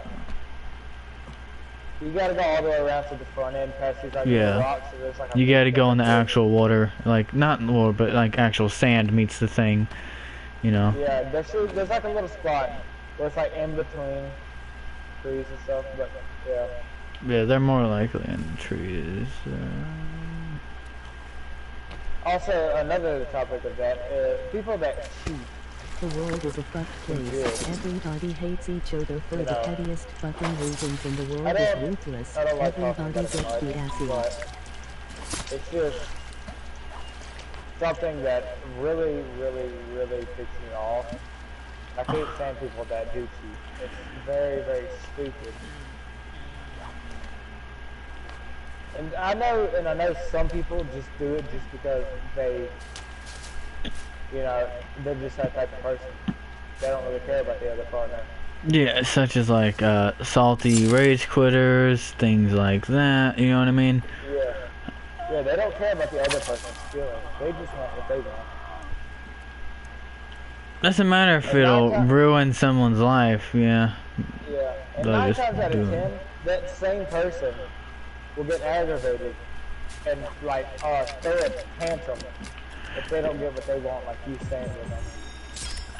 You gotta go all the way around to the front end past these like little rocks. So there's like a you gotta go in the actual water, like not in the water, but like actual sand meets the thing, you know. Yeah, there's like a little spot where it's like in between trees and stuff, but yeah. Yeah, they're more likely in the trees. Also, another topic of that, people that cheat. The world is a fucked place. Everybody hates each other for the pettiest fucking reasons, and the world is ruthless. Everybody gets the assy. It's just something that really, really, really ticks me off. I can't stand people that do cheat. It's very, very stupid. And I know some people just do it just because they, you know, they're just that type of person. They don't really care about the other partner. Yeah, such as like salty rage quitters, things like that, you know what I mean? Yeah. Yeah, they don't care about the other person's feelings. They just want what they want. Doesn't matter if it'll ruin someone's life, yeah. Yeah, and 9 times out of 10, that same person will get aggravated and like throw a tantrum if they don't get what they want, like you saying with them.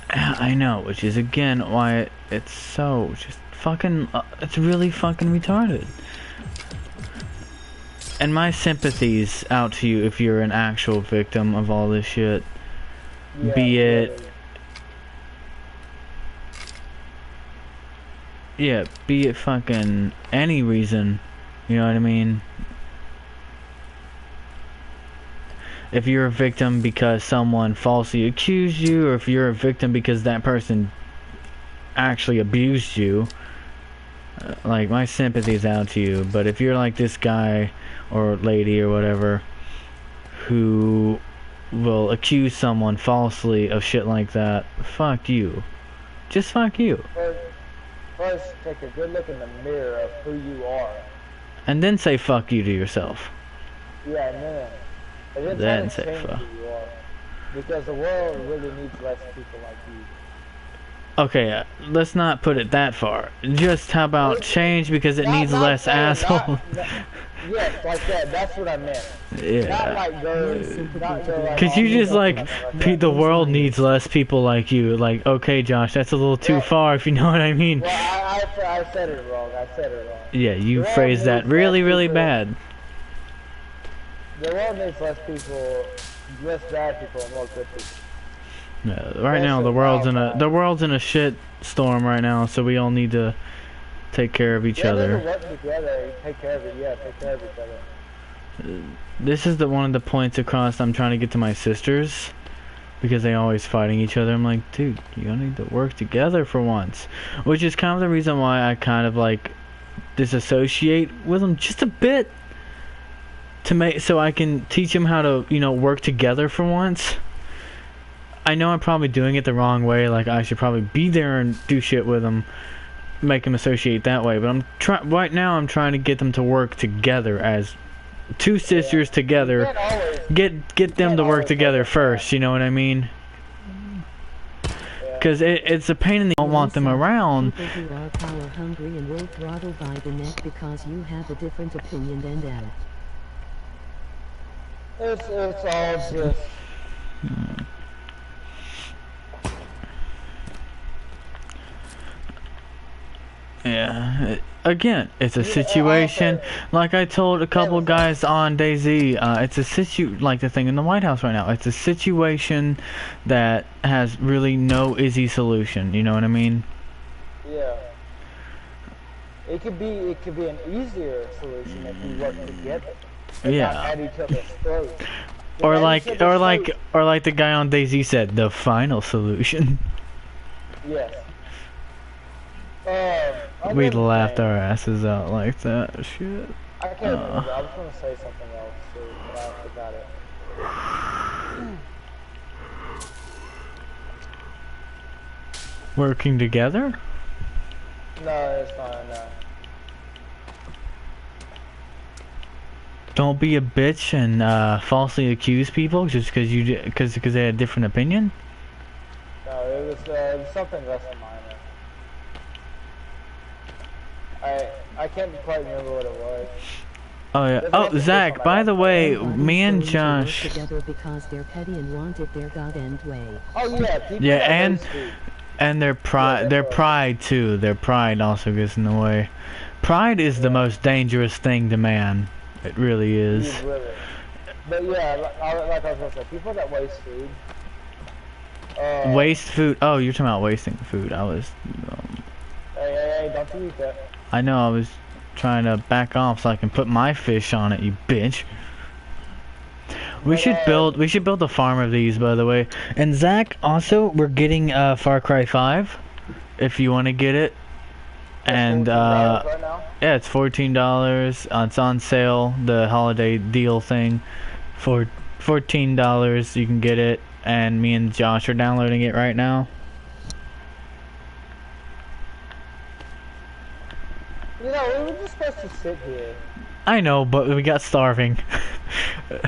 I know, which is again why it's so just fucking, it's really fucking retarded. And my sympathies out to you if you're an actual victim of all this shit. Yeah, be it... Really. Yeah, be it fucking any reason, you know what I mean? If you're a victim because someone falsely accused you, or if you're a victim because that person actually abused you, like, my sympathy's out to you. But if you're like this guy or lady or whatever who will accuse someone falsely of shit like that, fuck you. Just fuck you. First, take a good look in the mirror of who you are. And then say fuck you to yourself. Yeah, and then say fuck. Who you are. Because the world really needs less people like you. Okay, let's not put it that far. Just how about change because it needs less assholes. Yes, like that. That's what I meant. Yeah. Not like Cause you just like the world needs less people like you. Like, okay, Josh, that's a little too far, if you know what I mean. Well, I said it wrong. Yeah, you phrased that really, really bad. The world needs less people, less bad people, and more good people. Yeah, right now the world's in a shit storm right now, so we all need to take care of each other. Work together, take care of each other. This is one of the points across I'm trying to get to my sisters, because they always fighting each other. I'm like, dude, you all need to work together for once, which is kind of the reason why I kind of like disassociate with them just a bit, so I can teach them how to, you know, work together for once. I know I'm probably doing it the wrong way. Like, I should probably be there and do shit with them, make them associate that way. But right now I'm trying to get them to work together as two sisters together. Get them to work together first. You know what I mean? Because it's a pain in the. I don't want them around. People who are power hungry and will throttle by the neck because you have a different opinion than them. It's all just. Yeah, again, it's a situation, like I told a couple guys on DayZ, it's a like the thing in the White House right now, it's a situation that has really no easy solution, you know what I mean? Yeah. It could be an easier solution if we work together. Yeah. Not at each other's throats. Or like the guy on DayZ said, the final solution. Yes. We laughed our asses out like that. Shit. I can't remember. I was going to say something else too, but I forgot it. Working together? No, it's not. No. Don't be a bitch and falsely accuse people just because they had a different opinion. No, it was something less than minor. I can't quite remember what it was. Oh yeah. Oh, Zach. By the way, me and Josh. Together because they're petty and want it their god-end way. Oh yeah. People Yeah, that and waste food. and their pride. Their pride too. Their pride also gets in the way. Pride is the most dangerous thing to man. It really is. Really. But yeah, like I was gonna say, people that waste food. Waste food. Oh, you're talking about wasting food. I was. Hey, don't you eat that. I know. I was trying to back off so I can put my fish on it. You bitch. We should build a farm of these, by the way. And Zach, also, we're getting Far Cry 5, if you want to get it. And Right now? yeah, it's $14. It's on sale, the holiday deal thing. For $14, you can get it. And me and Josh are downloading it right now. You know, we were just supposed to sit here. I know, but we got starving. Yeah,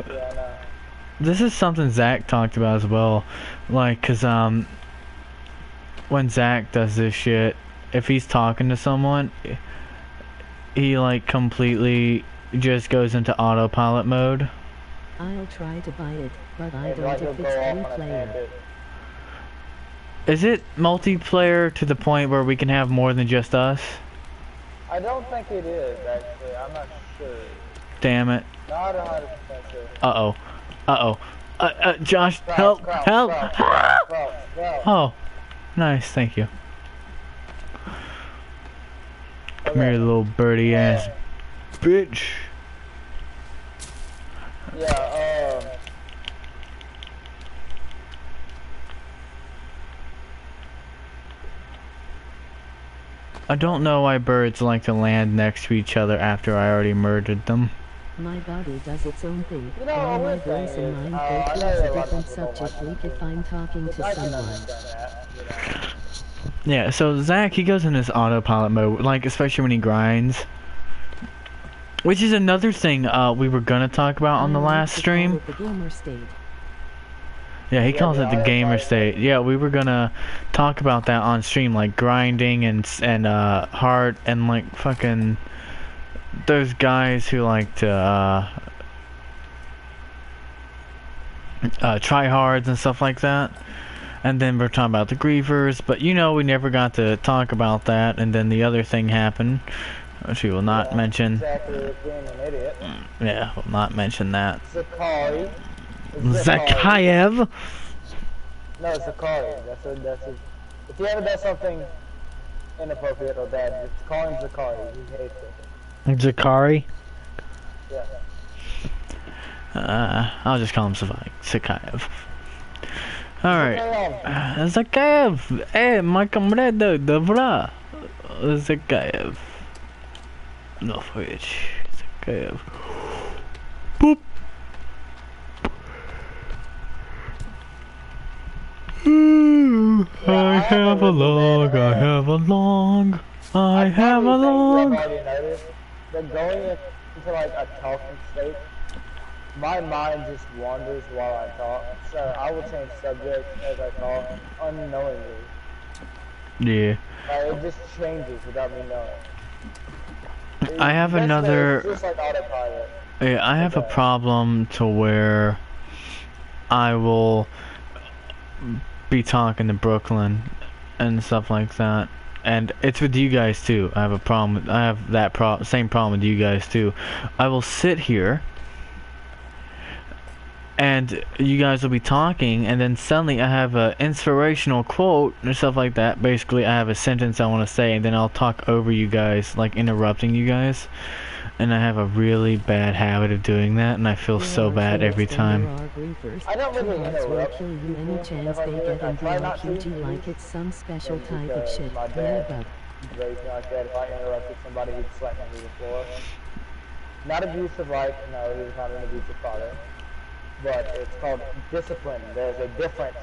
I know. This is something Zach talked about as well. Like, cause when Zach does this shit, if he's talking to someone, he like completely just goes into autopilot mode. I'll try to buy it, but I don't Like if he'll it's go off 3 on a player. tangent. Is it multiplayer to the point where we can have more than just us? I don't think it is, actually. I'm not sure. Damn it. Not 100% sure. Uh-oh. Uh-oh. Josh, help! Help! Oh, nice, thank you. Come here, little birdie ass bitch. Yeah, I don't know why birds like to land next to each other after I already murdered them. My body does its own thing. You know, All my weird thing voice and is, mind I go know towards that a a lot of different people don't subject like like if I'm talking to I can someone. understand that, Yeah, so Zach, he goes in this autopilot mode, like, especially when he grinds. Which is another thing we were gonna talk about on the last stream. The gamer state. Yeah, he Yeah, calls the it the gamer autopilot. state. Yeah, we were gonna talk about that on stream, like grinding and hard and like fucking those guys who like to try hards and stuff like that. And then we're talking about the griefers, but you know we never got to talk about that. And then the other thing happened, which we will not mention. Exactly, being an idiot. Yeah, we'll not mention that. Zakari. Zakayev. No, Zakari. That's a. If you ever does something inappropriate or bad, just call him Zakari. He hates it. Zakari. Yeah. I'll just call him Zakayev. Alright. Zakayev! Hey, my comrade, dobra. Zakayev. No, which? Zakayev. Boop. I have a log, I have a log, I have a log. But going into like a talking state, my mind just wanders while I talk. So I will change subjects as I talk unknowingly. Yeah. It just changes without me knowing. I have Basically, another. it's just like autopilot. Yeah, I have a Okay. problem to where I will be talking to Brooklyn and stuff like that, and it's with you guys too. I have a problem. I have that same problem with you guys too. I will sit here, and you guys will be talking, and then suddenly I have an inspirational quote or stuff like that. Basically, I have a sentence I want to say, and then I'll talk over you guys, like interrupting you guys. And I have a really bad habit of doing that, and I feel so bad every time. I don't really Will interrupt kill you people any chance if I they do it. get I and try block not you to. like it's some special Maybe type of because shit. my Yeah, dad raised me like that. If I interrupted somebody, he'd slap me to the floor. Not abusive like, no, he was not an abusive father. But it's called discipline. There's a difference.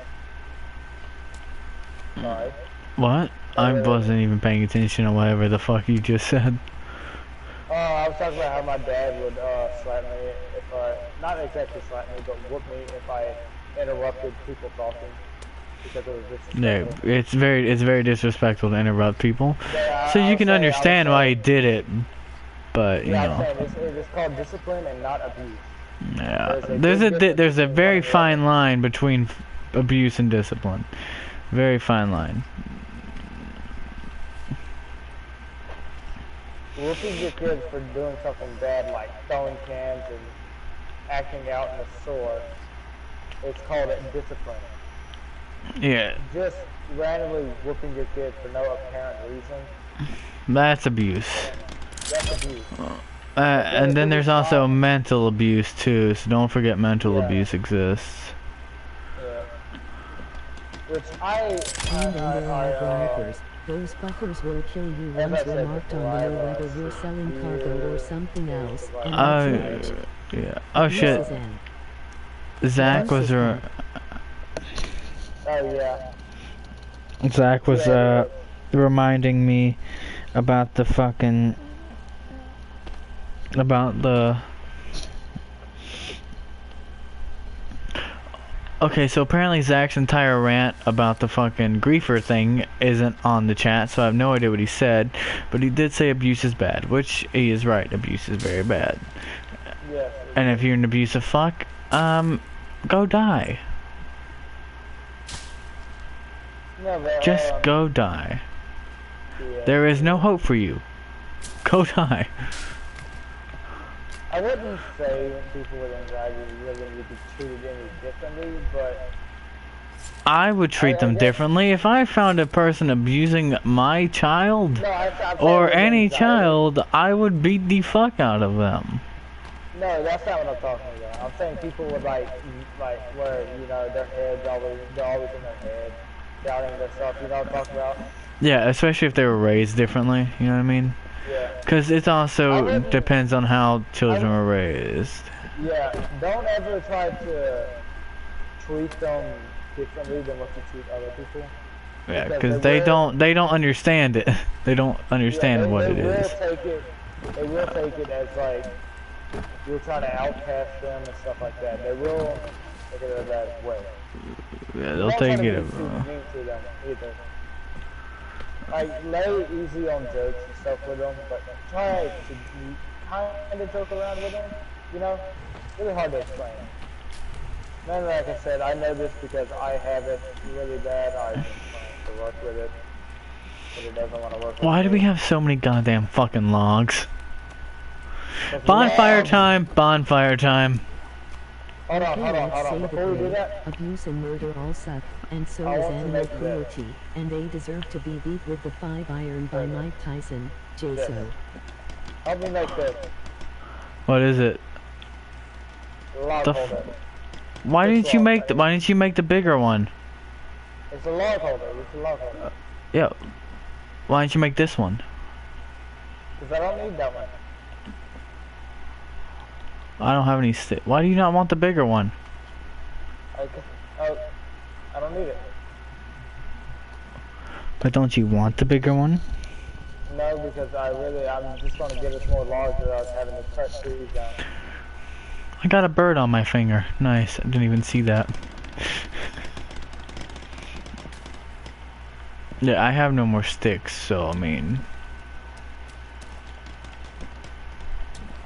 Sorry. What? I wasn't even paying attention to whatever the fuck you just said. I I was talking about how my dad would slap me if I, not exactly slap me, but whoop me if I interrupted people talking because it was Yeah, disrespectful. it's very disrespectful to interrupt people. Yeah, So I you would can say, understand why he did it, but you yeah, I'm know. saying it's called discipline and not abuse. Yeah, There's a big difference there's a between very one and the other. fine line between abuse and discipline. Very fine line. Whooping your kids for doing something bad like throwing cans and acting out in the store, it's called discipline. Yeah, Just randomly whooping your kids for no apparent reason, that's abuse. that's abuse. And then There was there's also times, mental abuse too, so don't forget mental yeah, abuse exists. yeah. Which And then there are bribers. Those fuckers will kill you as once I said remarked before, on I below have whether you're selling cargo or severe something else, case of and that's Oh, it. yeah. Oh shit. Abuses end. Zach was Abuses end. oh yeah, Zach was yeah, it is. reminding me about the fucking about the Okay, so apparently Zach's entire rant about the fucking griefer thing isn't on the chat, so I have no idea what he said, but he did say abuse is bad, which he is right, abuse is very bad. Yes. And if you're an abusive fuck, go die. No, but, Just go die. yeah. There is no hope for you. Go die. I wouldn't say people with anxiety really need to be treated any differently, but I would treat them guess, differently if I found a person abusing my child no, I'm saying or with any anxiety. child. I would beat the fuck out of them. No, that's not what I'm talking about. I'm saying people with like where their they're always in their head, doubting themselves. You know what I'm talking about? Yeah, especially if they were raised differently. You know what I mean? Yeah. Because it also depends on how children were raised. Yeah. Don't ever try to treat them differently than what you treat other people. Yeah, because they don't understand it. They don't understand what it is. They will take it as like you're trying to outcast them and stuff like that. They will take it as that way. Yeah, they'll take it. Don't try to be too mean to them either. Like, lay easy on jokes and stuff with them, but try to kind of joke around with them, you know? It's really hard to explain. And like I said, I know this because I have it really bad. I've been trying to work with it, but it doesn't want to work with Why do we me. have so many goddamn fucking logs? Bonfire time! Bonfire time! Hold on. Say the Before we do grade. that, Abuse and murder all suck, and so I is want to animal make that. cruelty, and they deserve to be beat with the 5-iron by Mike Tyson. JSO. help me make this. What is it? Log The holder. Why This didn't you log, make right? the Why didn't you make the bigger one? It's a log holder. It's a log holder. Yeah. Why didn't you make this one? Because I don't need that one. I don't have any stick. Why do you not want the bigger one? I don't need it. But don't you want the bigger one? No, because I'm just going to get us more logs without having to cut trees down. I got a bird on my finger. Nice. I didn't even see that. Yeah, I have no more sticks, so I mean.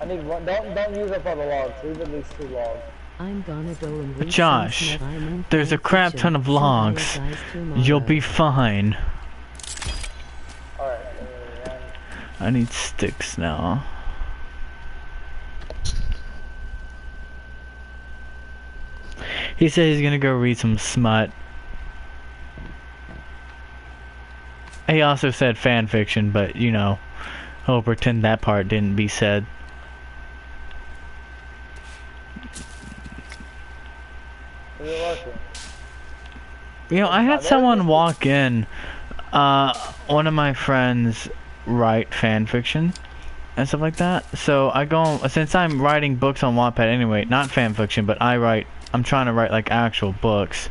I need one. Don't use up all the logs. Leave at least 2 logs. I'm gonna go and read Josh, some small there's a crap ton of logs. You'll be fine. Alright. I need sticks now. He said he's gonna go read some smut. He also said fan fiction, but you know, I'll pretend that part didn't be said. Is it working? You know, I had someone walk in, one of my friends write fan fiction and stuff like that. So I go, since I'm writing books on Wattpad anyway, not fan fiction, but I'm trying to write like actual books.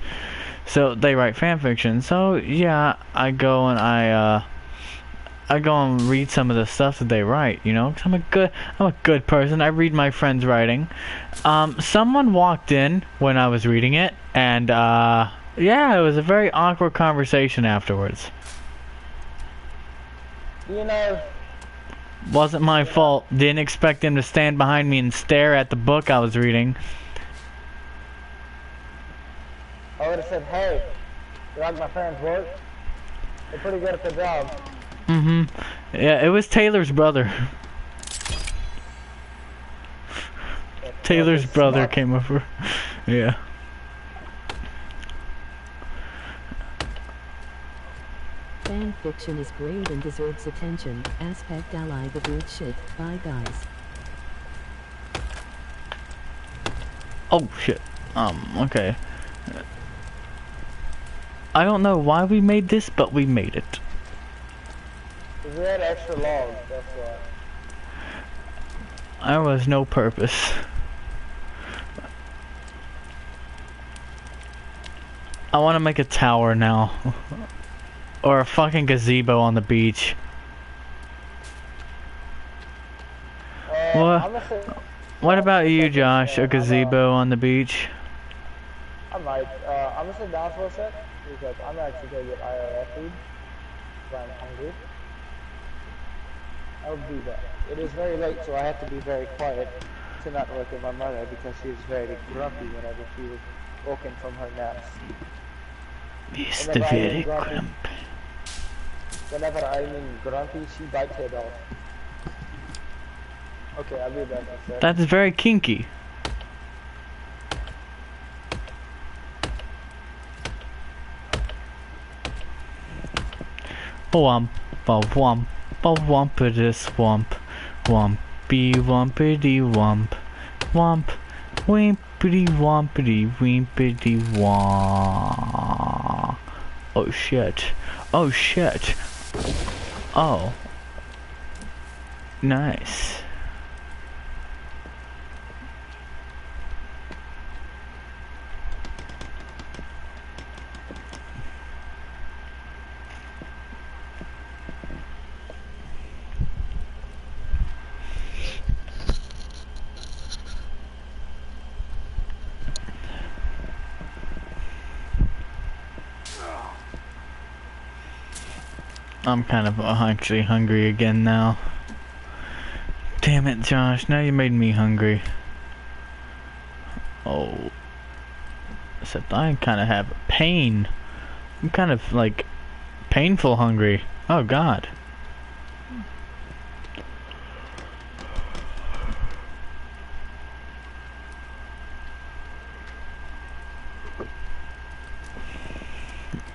So they write fan fiction. So yeah, I go and I I go and read some of the stuff that they write, you know, 'cause I'm a good person. I read my friends' writing. Someone walked in when I was reading it, and yeah, it was a very awkward conversation afterwards. You know, Wasn't my fault. Didn't expect him to stand behind me and stare at the book I was reading. I would have said, hey, you like my friend's work? They're pretty good at their job. Mm-hmm. Yeah, it was Taylor's brother. Taylor's brother came over. Yeah. Fan fiction is great and deserves attention. Aspect ally the good shit. Bye guys. Oh shit. Okay. I don't know why we made this, but we made it. Because we had extra logs, that's why. There was no purpose. I want to make a tower now. Or a fucking gazebo on the beach. What about you, Josh? A gazebo on the beach? I might. I'm gonna sit down for a sec because I'm actually gonna get IRF food. Because I'm hungry. I'll be back. It is very late, so I have to be very quiet to not look at my mother because she was very grumpy whenever she was woken from her naps. Mr. Very grumpy. Whenever I'm grumpy, she bites her off. Okay, I'll be back in a sec. That's very kinky. Womp, womp, wompity swamp, wompy wompity womp, womp, wimpity wompity wimpity womp. Oh shit! Oh shit! Oh, nice. I'm kind of actually hungry again now. Damn it, Josh, now you made me hungry. Oh. Except I kind of have pain. I'm kind of like painful hungry. Oh god.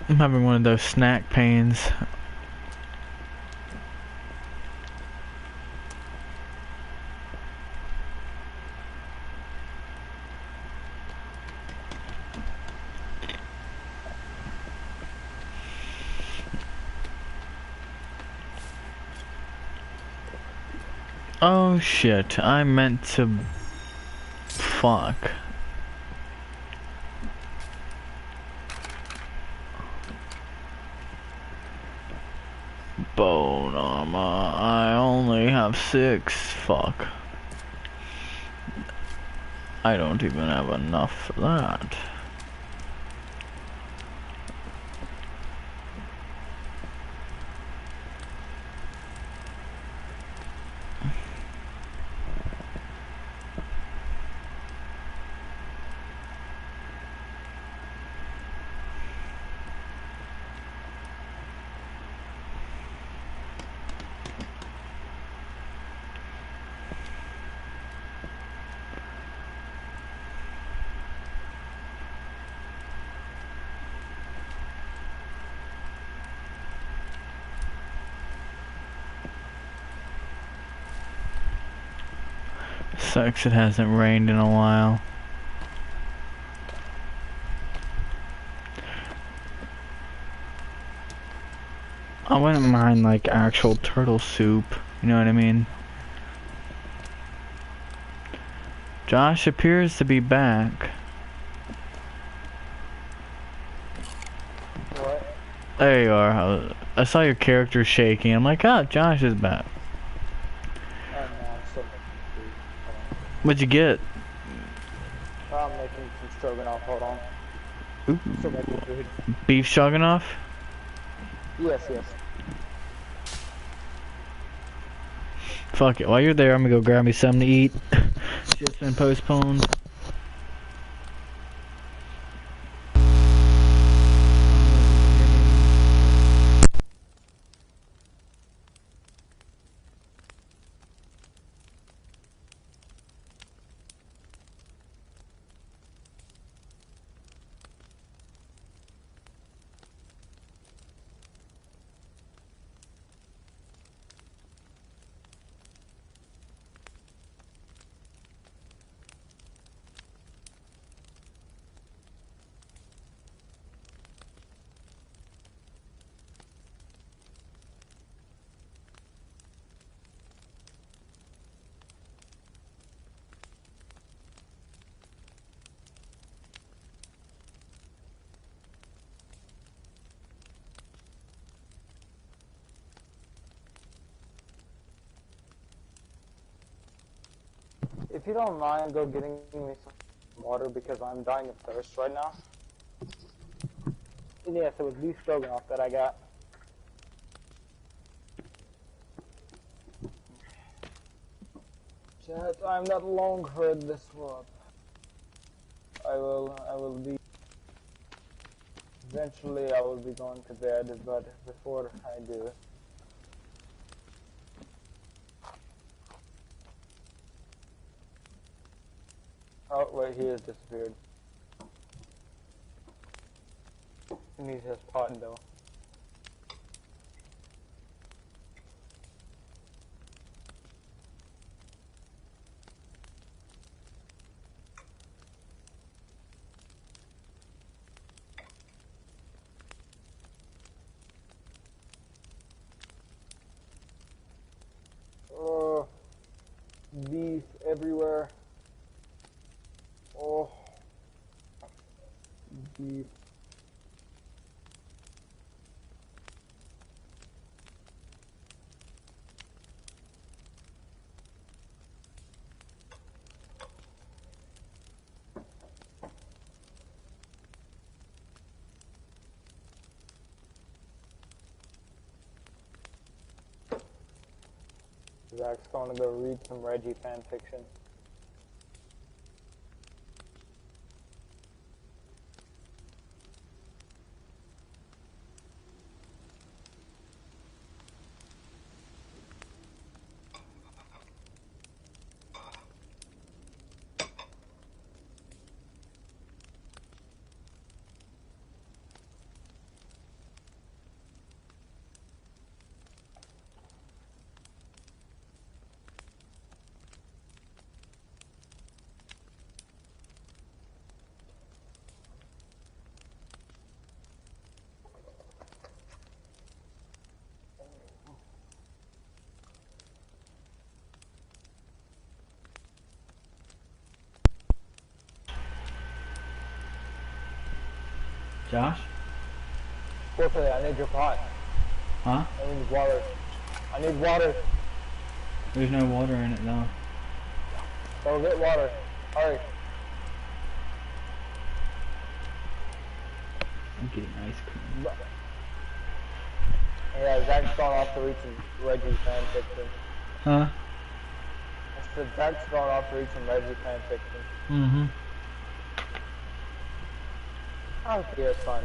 I'm having one of those snack pains. Oh shit, I meant to... Fuck. Bone armor, I only have 6, fuck. I don't even have enough for that. Sucks it hasn't rained in a while. I wouldn't mind like actual turtle soup, you know what I mean? Josh appears to be back. What? There you are. I saw your character shaking. I'm like, oh, Josh is back. Oh no, I'm still making food. Hold on. What'd you get? I'm making some stroganoff. Hold on. Ooh, Still making food. beef stroganoff? Yes, yes. Fuck it. While you're there, I'm gonna go grab me something to eat. Shit's been postponed. If you don't mind, go getting me some water because I'm dying of thirst right now. And yes, it was beef stroganoff that I got. Chat, I'm not long heard this one. I will be, eventually I will be going to bed, but before I do, oh wait, he has disappeared. He needs his pot though. Oh, beef everywhere. Oh, beef. Zach's going to go read some Reggie fan fiction. Josh? Quickly, I need your pot. Huh? I need water. I need water. There's no water in it though. Go get water. Hurry. I'm getting ice cream. Yeah, Zach's gone off to read some Reggie fan fiction. Huh? I said Zach's gone off to read some Reggie fan fiction. Mm-hmm. Okay, it's fine.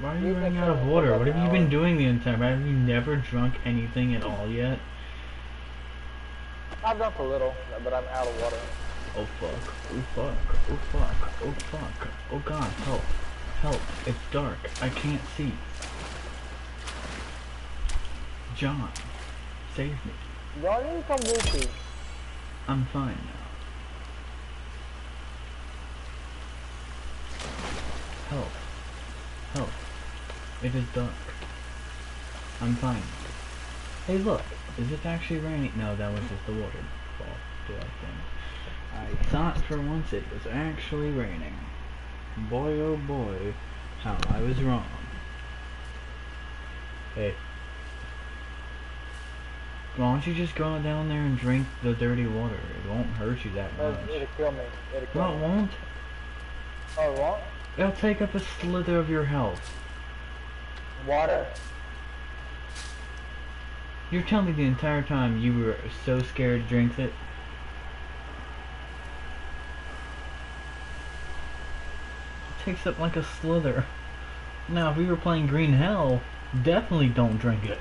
Why are you running out of water? What have you been doing the entire time? Have you never drunk anything at all yet? I've drunk a little, but I'm out of water. Oh fuck. Oh fuck. Oh fuck. Oh fuck. Oh god, help. Help. It's dark. I can't see. John. Save me. Y'all need to come with me. I'm fine now. Help. Help. It is dark. I'm fine. Hey look, is it actually raining? No, that was just the waterfall. I thought for once it was actually raining. Boy, oh boy, how I was wrong. Hey. Why don't you just go down there and drink the dirty water? It won't hurt you that much. It'll kill me. It'll kill No, me. it won't. Oh, it won't? It'll take up a slither of your health. Water. You're telling me the entire time you were so scared to drink it? It takes up like a slither. Now, if we were playing Green Hell, definitely don't drink it.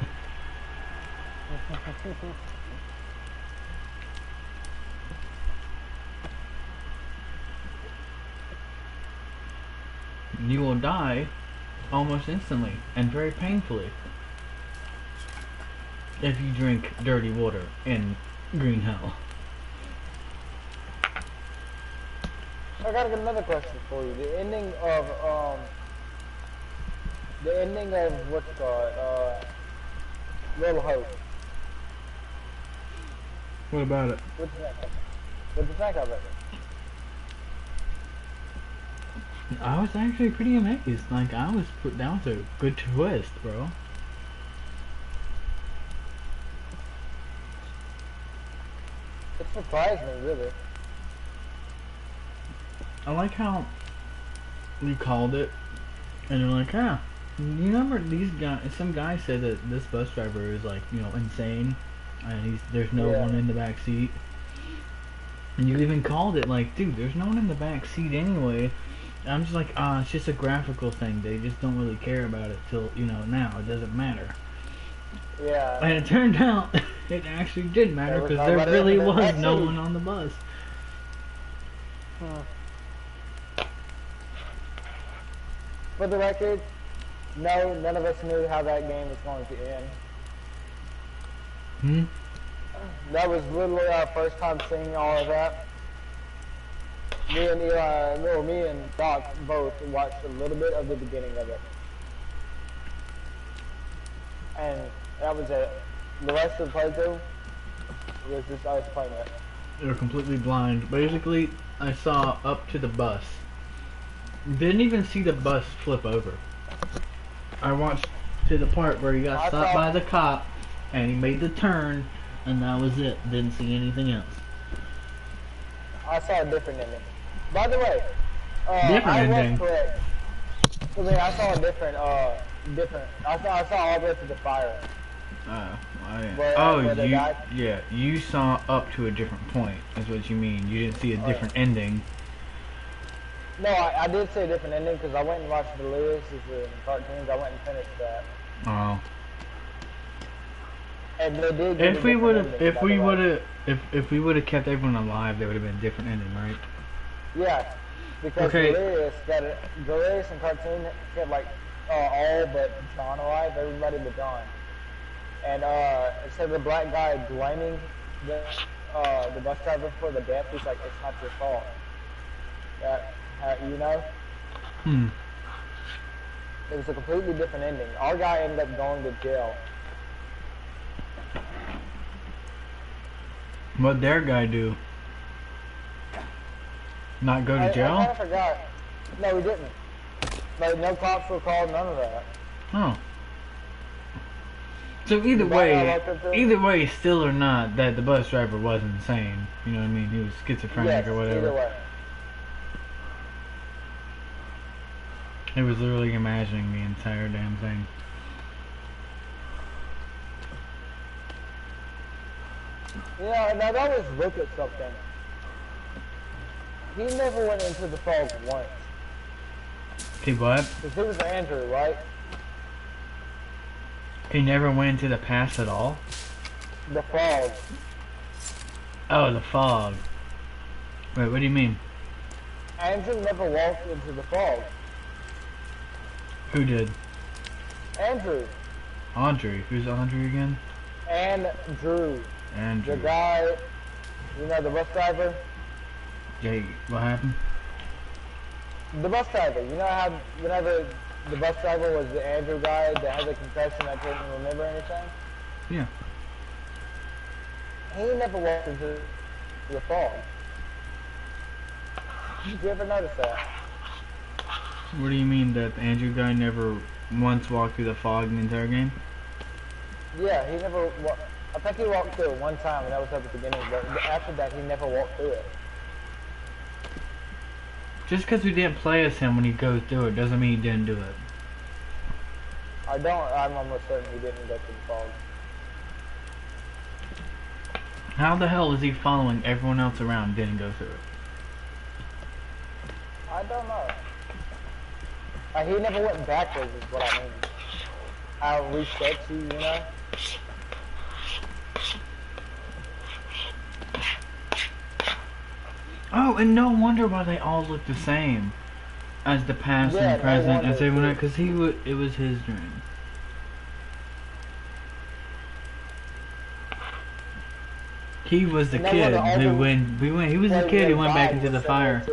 You will die almost instantly and very painfully if you drink dirty water in Green Hell. I gotta get another question for you. The ending of what's it called? Little Hope. What about it? What'd you think? What'd you think of it? I was actually pretty amazed. Like, I was put down to a good twist, bro. It surprised me, really. I like how we called it, and they're like, ah, you remember these guys? Some guy said that this bus driver is like, you know, insane, and there's no one in the back seat. And you even called it like, dude, there's no one in the back seat anyway. I'm just like, it's just a graphical thing. They just don't really care about it till, you know, now. It doesn't matter. Yeah. And it turned out it actually did matter because there really was no one on the bus. For the record, no, none of us knew how that game was going to end. That was literally our first time seeing all of that. Me and Doc both watched a little bit of the beginning of it. And that was it. The rest of the playthrough was just us playing it. They were completely blind. Basically, I saw up to the bus. Didn't even see the bus flip over. I watched to the part where he got stopped by the cop and he made the turn, and that was it. Didn't see anything else. I saw a different ending. By the way, different ending. Was correct. I mean, I saw a different, I saw all the way to the fire. You saw up to a different point, is what you mean. You didn't see a different ending. No, I did see a different ending because I went and watched the Lewis and cartoons. I went and finished that. Oh. And they did. If we would have kept everyone alive, there would have been a different ending, right? Yeah, because Delirious and Cartoon kept like all but John alive, everybody but John. And instead of the black guy blaming the bus driver for the death, he's like, it's not your fault. You know? It was a completely different ending. Our guy ended up going to jail. What'd their guy do? Not go to jail? I kind of forgot. No, he didn't. Like, no cops were called, none of that. Oh. So either way, still or not, that the bus driver was insane. You know what I mean? He was schizophrenic or whatever. Either way. It was literally imagining the entire damn thing. Yeah, and I'd always look at something. He never went into the fog once. He what? Because it was Andrew, right? He never went into the past at all? The fog. Oh, the fog. Wait, what do you mean? Andrew never walked into the fog. Who did? Andrew. Audrey. Who's Audrey again? And Drew. Andrew. The guy, you know, the bus driver? Jay, what happened? The bus driver. You know how whenever the bus driver was the Andrew guy that had the concussion that couldn't remember anything? Yeah. He never walked into the fog. Did you ever notice that? What do you mean that the Andrew guy never once walked through the fog in the entire game? Yeah, he never. I think he walked through it one time, and that was at the beginning. But after that, he never walked through it. Just because we didn't play as him when he goes through it doesn't mean he didn't do it. I'm almost certain he didn't go through the fog. How the hell is he following everyone else around and didn't go through it? I don't know. He never went backwards is what I mean. How it resets you, you know? Oh, and no wonder why they all look the same. As the past and present, as everyone else, because it was his dream. He was the kid who he was the kid who went back into the fire.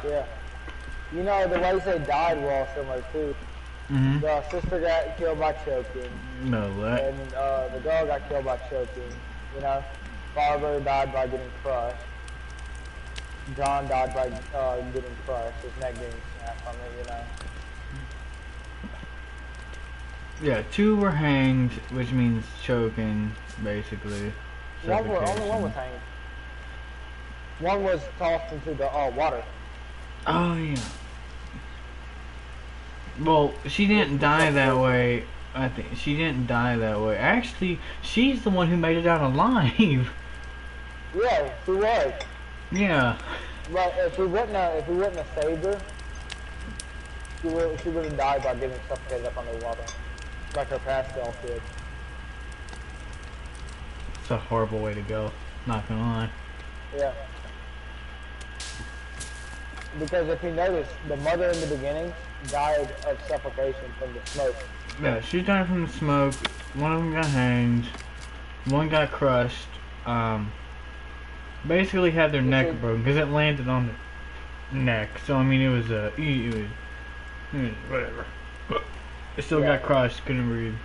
Yeah. You know, the ways they died were all similar too. Mm-hmm. The sister got killed by choking. No, what? And the girl got killed by choking. You know? Father died by getting crushed. John died by getting crushed, his neck getting snapped from it, you know? Yeah, 2 were hanged, which means choking, basically. Only one was hanged. One was tossed into the water. Oh, yeah. Well, she didn't die that way. I think she didn't die that way. Actually, she's the one who made it out alive. Yeah, she was. Yeah. But if we wouldn't have saved her, she would have died by getting suffocated up under the water, like her past self did. It's a horrible way to go. Not gonna lie. Yeah. Because if you notice, the mother in the beginning died of suffocation from the smoke. Yeah, she died from the smoke. One of them got hanged. One got crushed. Basically had their neck broken because it landed on the neck. So I mean, it was whatever. But it still got crushed. Couldn't breathe.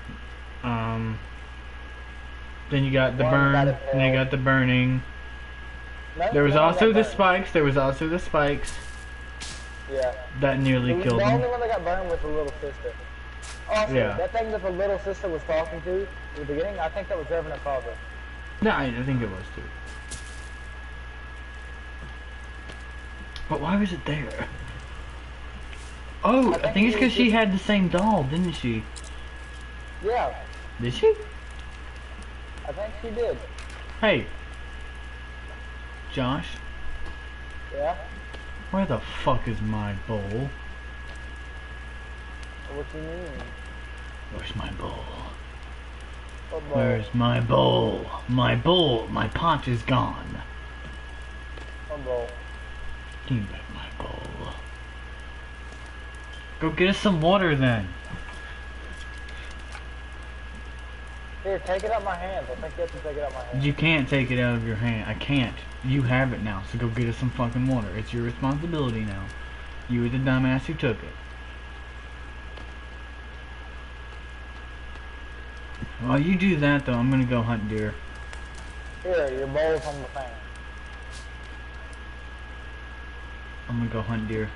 Then you got the burn. And you got the burning. There was also the spikes. Yeah. That nearly killed The him. only one that got burned was the little sister. Also, Yeah. that thing that the little sister was talking to at the beginning, I think that was Reverend Carver. No, I think it was too. But why was it there? Oh, I think it's because she had the same doll, didn't she? Yeah. Did she? I think she did. Hey. Josh, Yeah? where the fuck is my bowl? What you mean? Where's my bowl? What bowl? Where's my bowl? My bowl, my pot is gone. What bowl? Give me back my bowl. Go get us some water then. Here, take it out my hands. I think you have to take it out my hands. You can't take it out of your hand. I can't. You have it now, so go get us some fucking water. It's your responsibility now. You were the dumbass who took it. While you do that though, I'm gonna go hunt deer. Here, your bowl's on the thing. I'm gonna go hunt deer.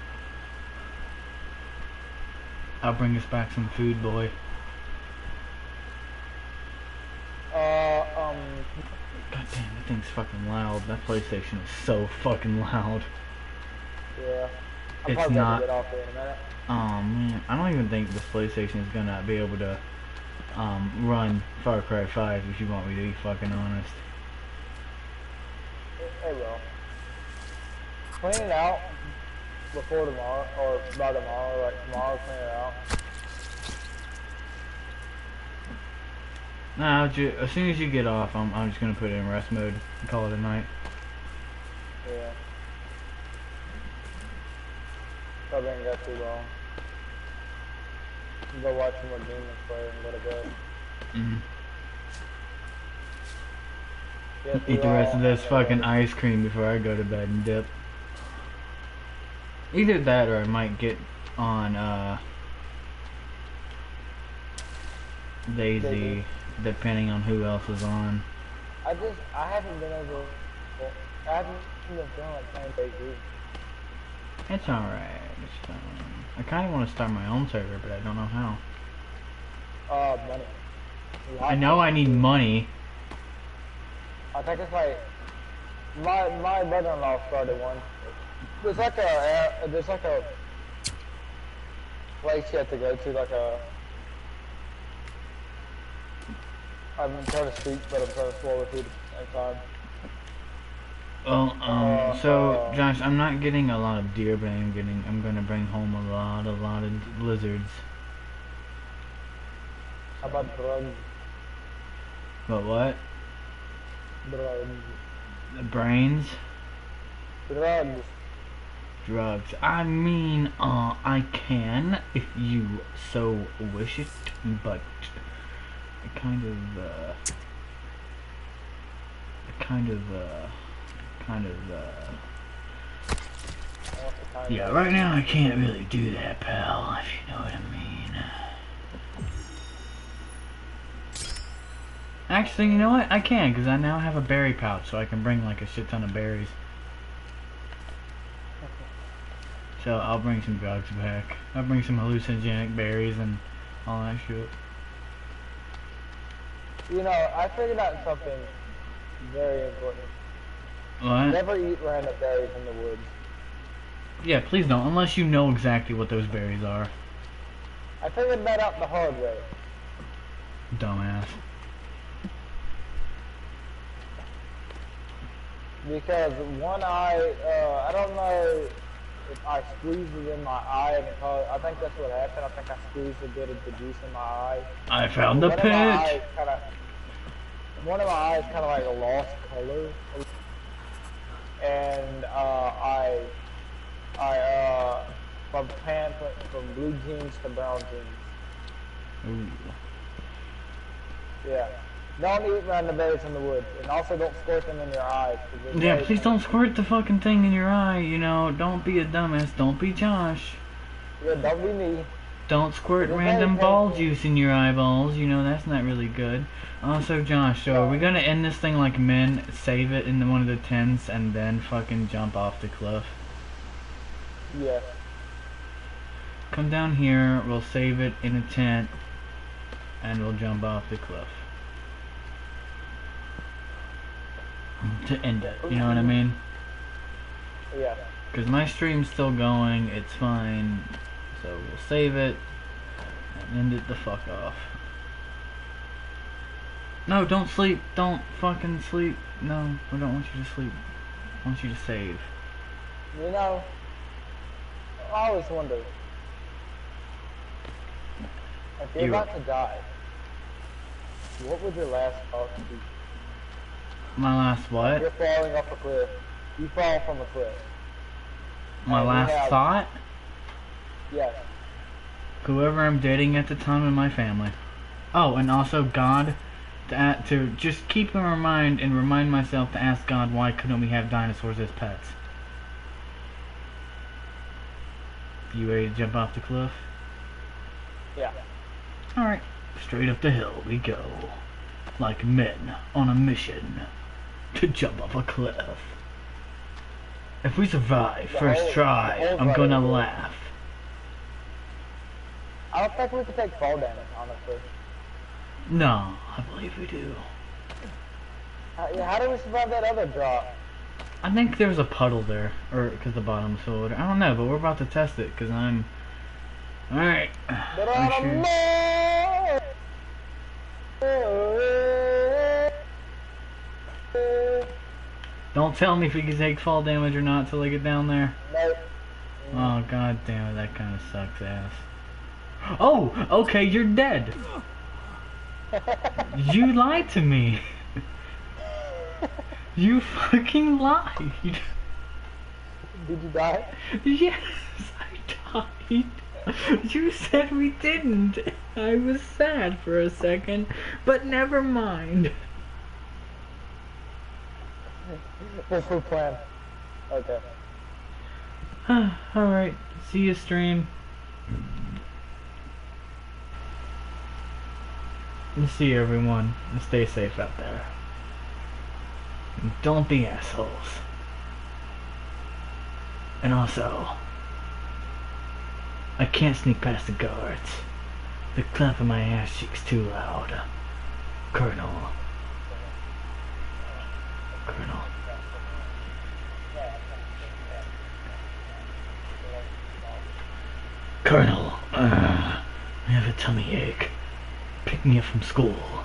I'll bring us back some food, boy. God damn, that thing's fucking loud. That PlayStation is so fucking loud. Yeah. I'm It's probably not. gonna get off there in a minute. Oh man, I don't even think this PlayStation is gonna be able to run Far Cry 5 if you want me to be fucking honest. It will. Clean it out before tomorrow, or by tomorrow, like tomorrow, clean it out. Nah, as soon as you get off, I'm just gonna put it in rest mode and call it a night. Yeah. Probably ain't got too long. Go watch some more Demon Slayer and go to bed. Mm-hmm. Yes, Eat the rest of this fucking ice cream before I go to bed and dip. Either that or I might get on Daisy, depending on who else is on. I haven't been able, I haven't been feeling like playing Daisy. It's alright. I kind of want to start my own server, but I don't know how. Money. I know I need money. I think it's like my brother-in-law started one. There's like a place you have to go to, like a. I'm trying to speak, but I'm trying to swallow food at the same time. Well, so Josh, I'm not getting a lot of deer, but I'm gonna bring home a lot of lizards. How about drugs? But what? Drugs. The brains? Drugs. Drugs. I mean, I can if you so wish it, but I kind of yeah, right now I can't really do that, pal, if you know what I mean. Actually, you know what? I can, because I now have a berry pouch, so I can bring like a shit ton of berries. So I'll bring some drugs back. I'll bring some hallucinogenic berries and all that shit. You know, I figured out something very important. What? Never eat random berries in the woods. Yeah, please don't, unless you know exactly what those berries are. I figured that out the hard way. Dumbass. Because one eye, I don't know if I squeezed it in my eye and it caused, I think that's what happened. I think I squeezed a bit of the juice in my eye. I found the pit! One of my eyes kind of like lost color. And my pants went from blue jeans to brown jeans. Ooh. Yeah. Don't eat random berries in the woods, and also don't squirt them in your eyes. Yeah, please don't squirt the fucking thing in your eye, you know. Don't be a dumbass. Don't be Josh. Yeah, don't be me. Don't squirt random ball juice in your eyeballs, you know, that's not really good. Also, Josh, so are we gonna end this thing like men, save it in one of the tents, and then fucking jump off the cliff? Yeah. Come down here, we'll save it in a tent, and we'll jump off the cliff. To end it, you know what I mean? Yeah. Because my stream's still going, it's fine. So we'll save it and end it the fuck off. No, don't sleep. Don't fucking sleep. No, I don't want you to sleep. I want you to save. You know, I always wonder, if you're about to die, what would your last thought be? My last what? You're falling off a cliff. You fall from a cliff. My last thought? Yes. Whoever I'm dating at the time in my family. Oh, and also God, to just keep in mind and remind myself to ask God, why couldn't we have dinosaurs as pets? You ready to jump off the cliff? Yeah. Alright, straight up the hill we go. Like men on a mission to jump off a cliff. If we survive first try, I'm gonna laugh. I don't think we can take fall damage, honestly. No, I believe we do. How do we survive that other drop? I think there's a puddle there, or because the bottom's filled. I don't know, but we're about to test it because I'm. All right. Don't tell me if we can take fall damage or not till I get down there. Nope. Oh god damn it, that kind of sucks ass. Oh, okay, you're dead. You lied to me. You fucking lied. Did you die? Yes, I died. You said we didn't. I was sad for a second, but never mind. What's the plan? Okay. Alright, see you stream. And see you everyone, and stay safe out there. And don't be assholes. And also, I can't sneak past the guards. The clamp of my ass cheek's too loud. Colonel. Colonel. Colonel, I have a tummy ache. Pick me up from school.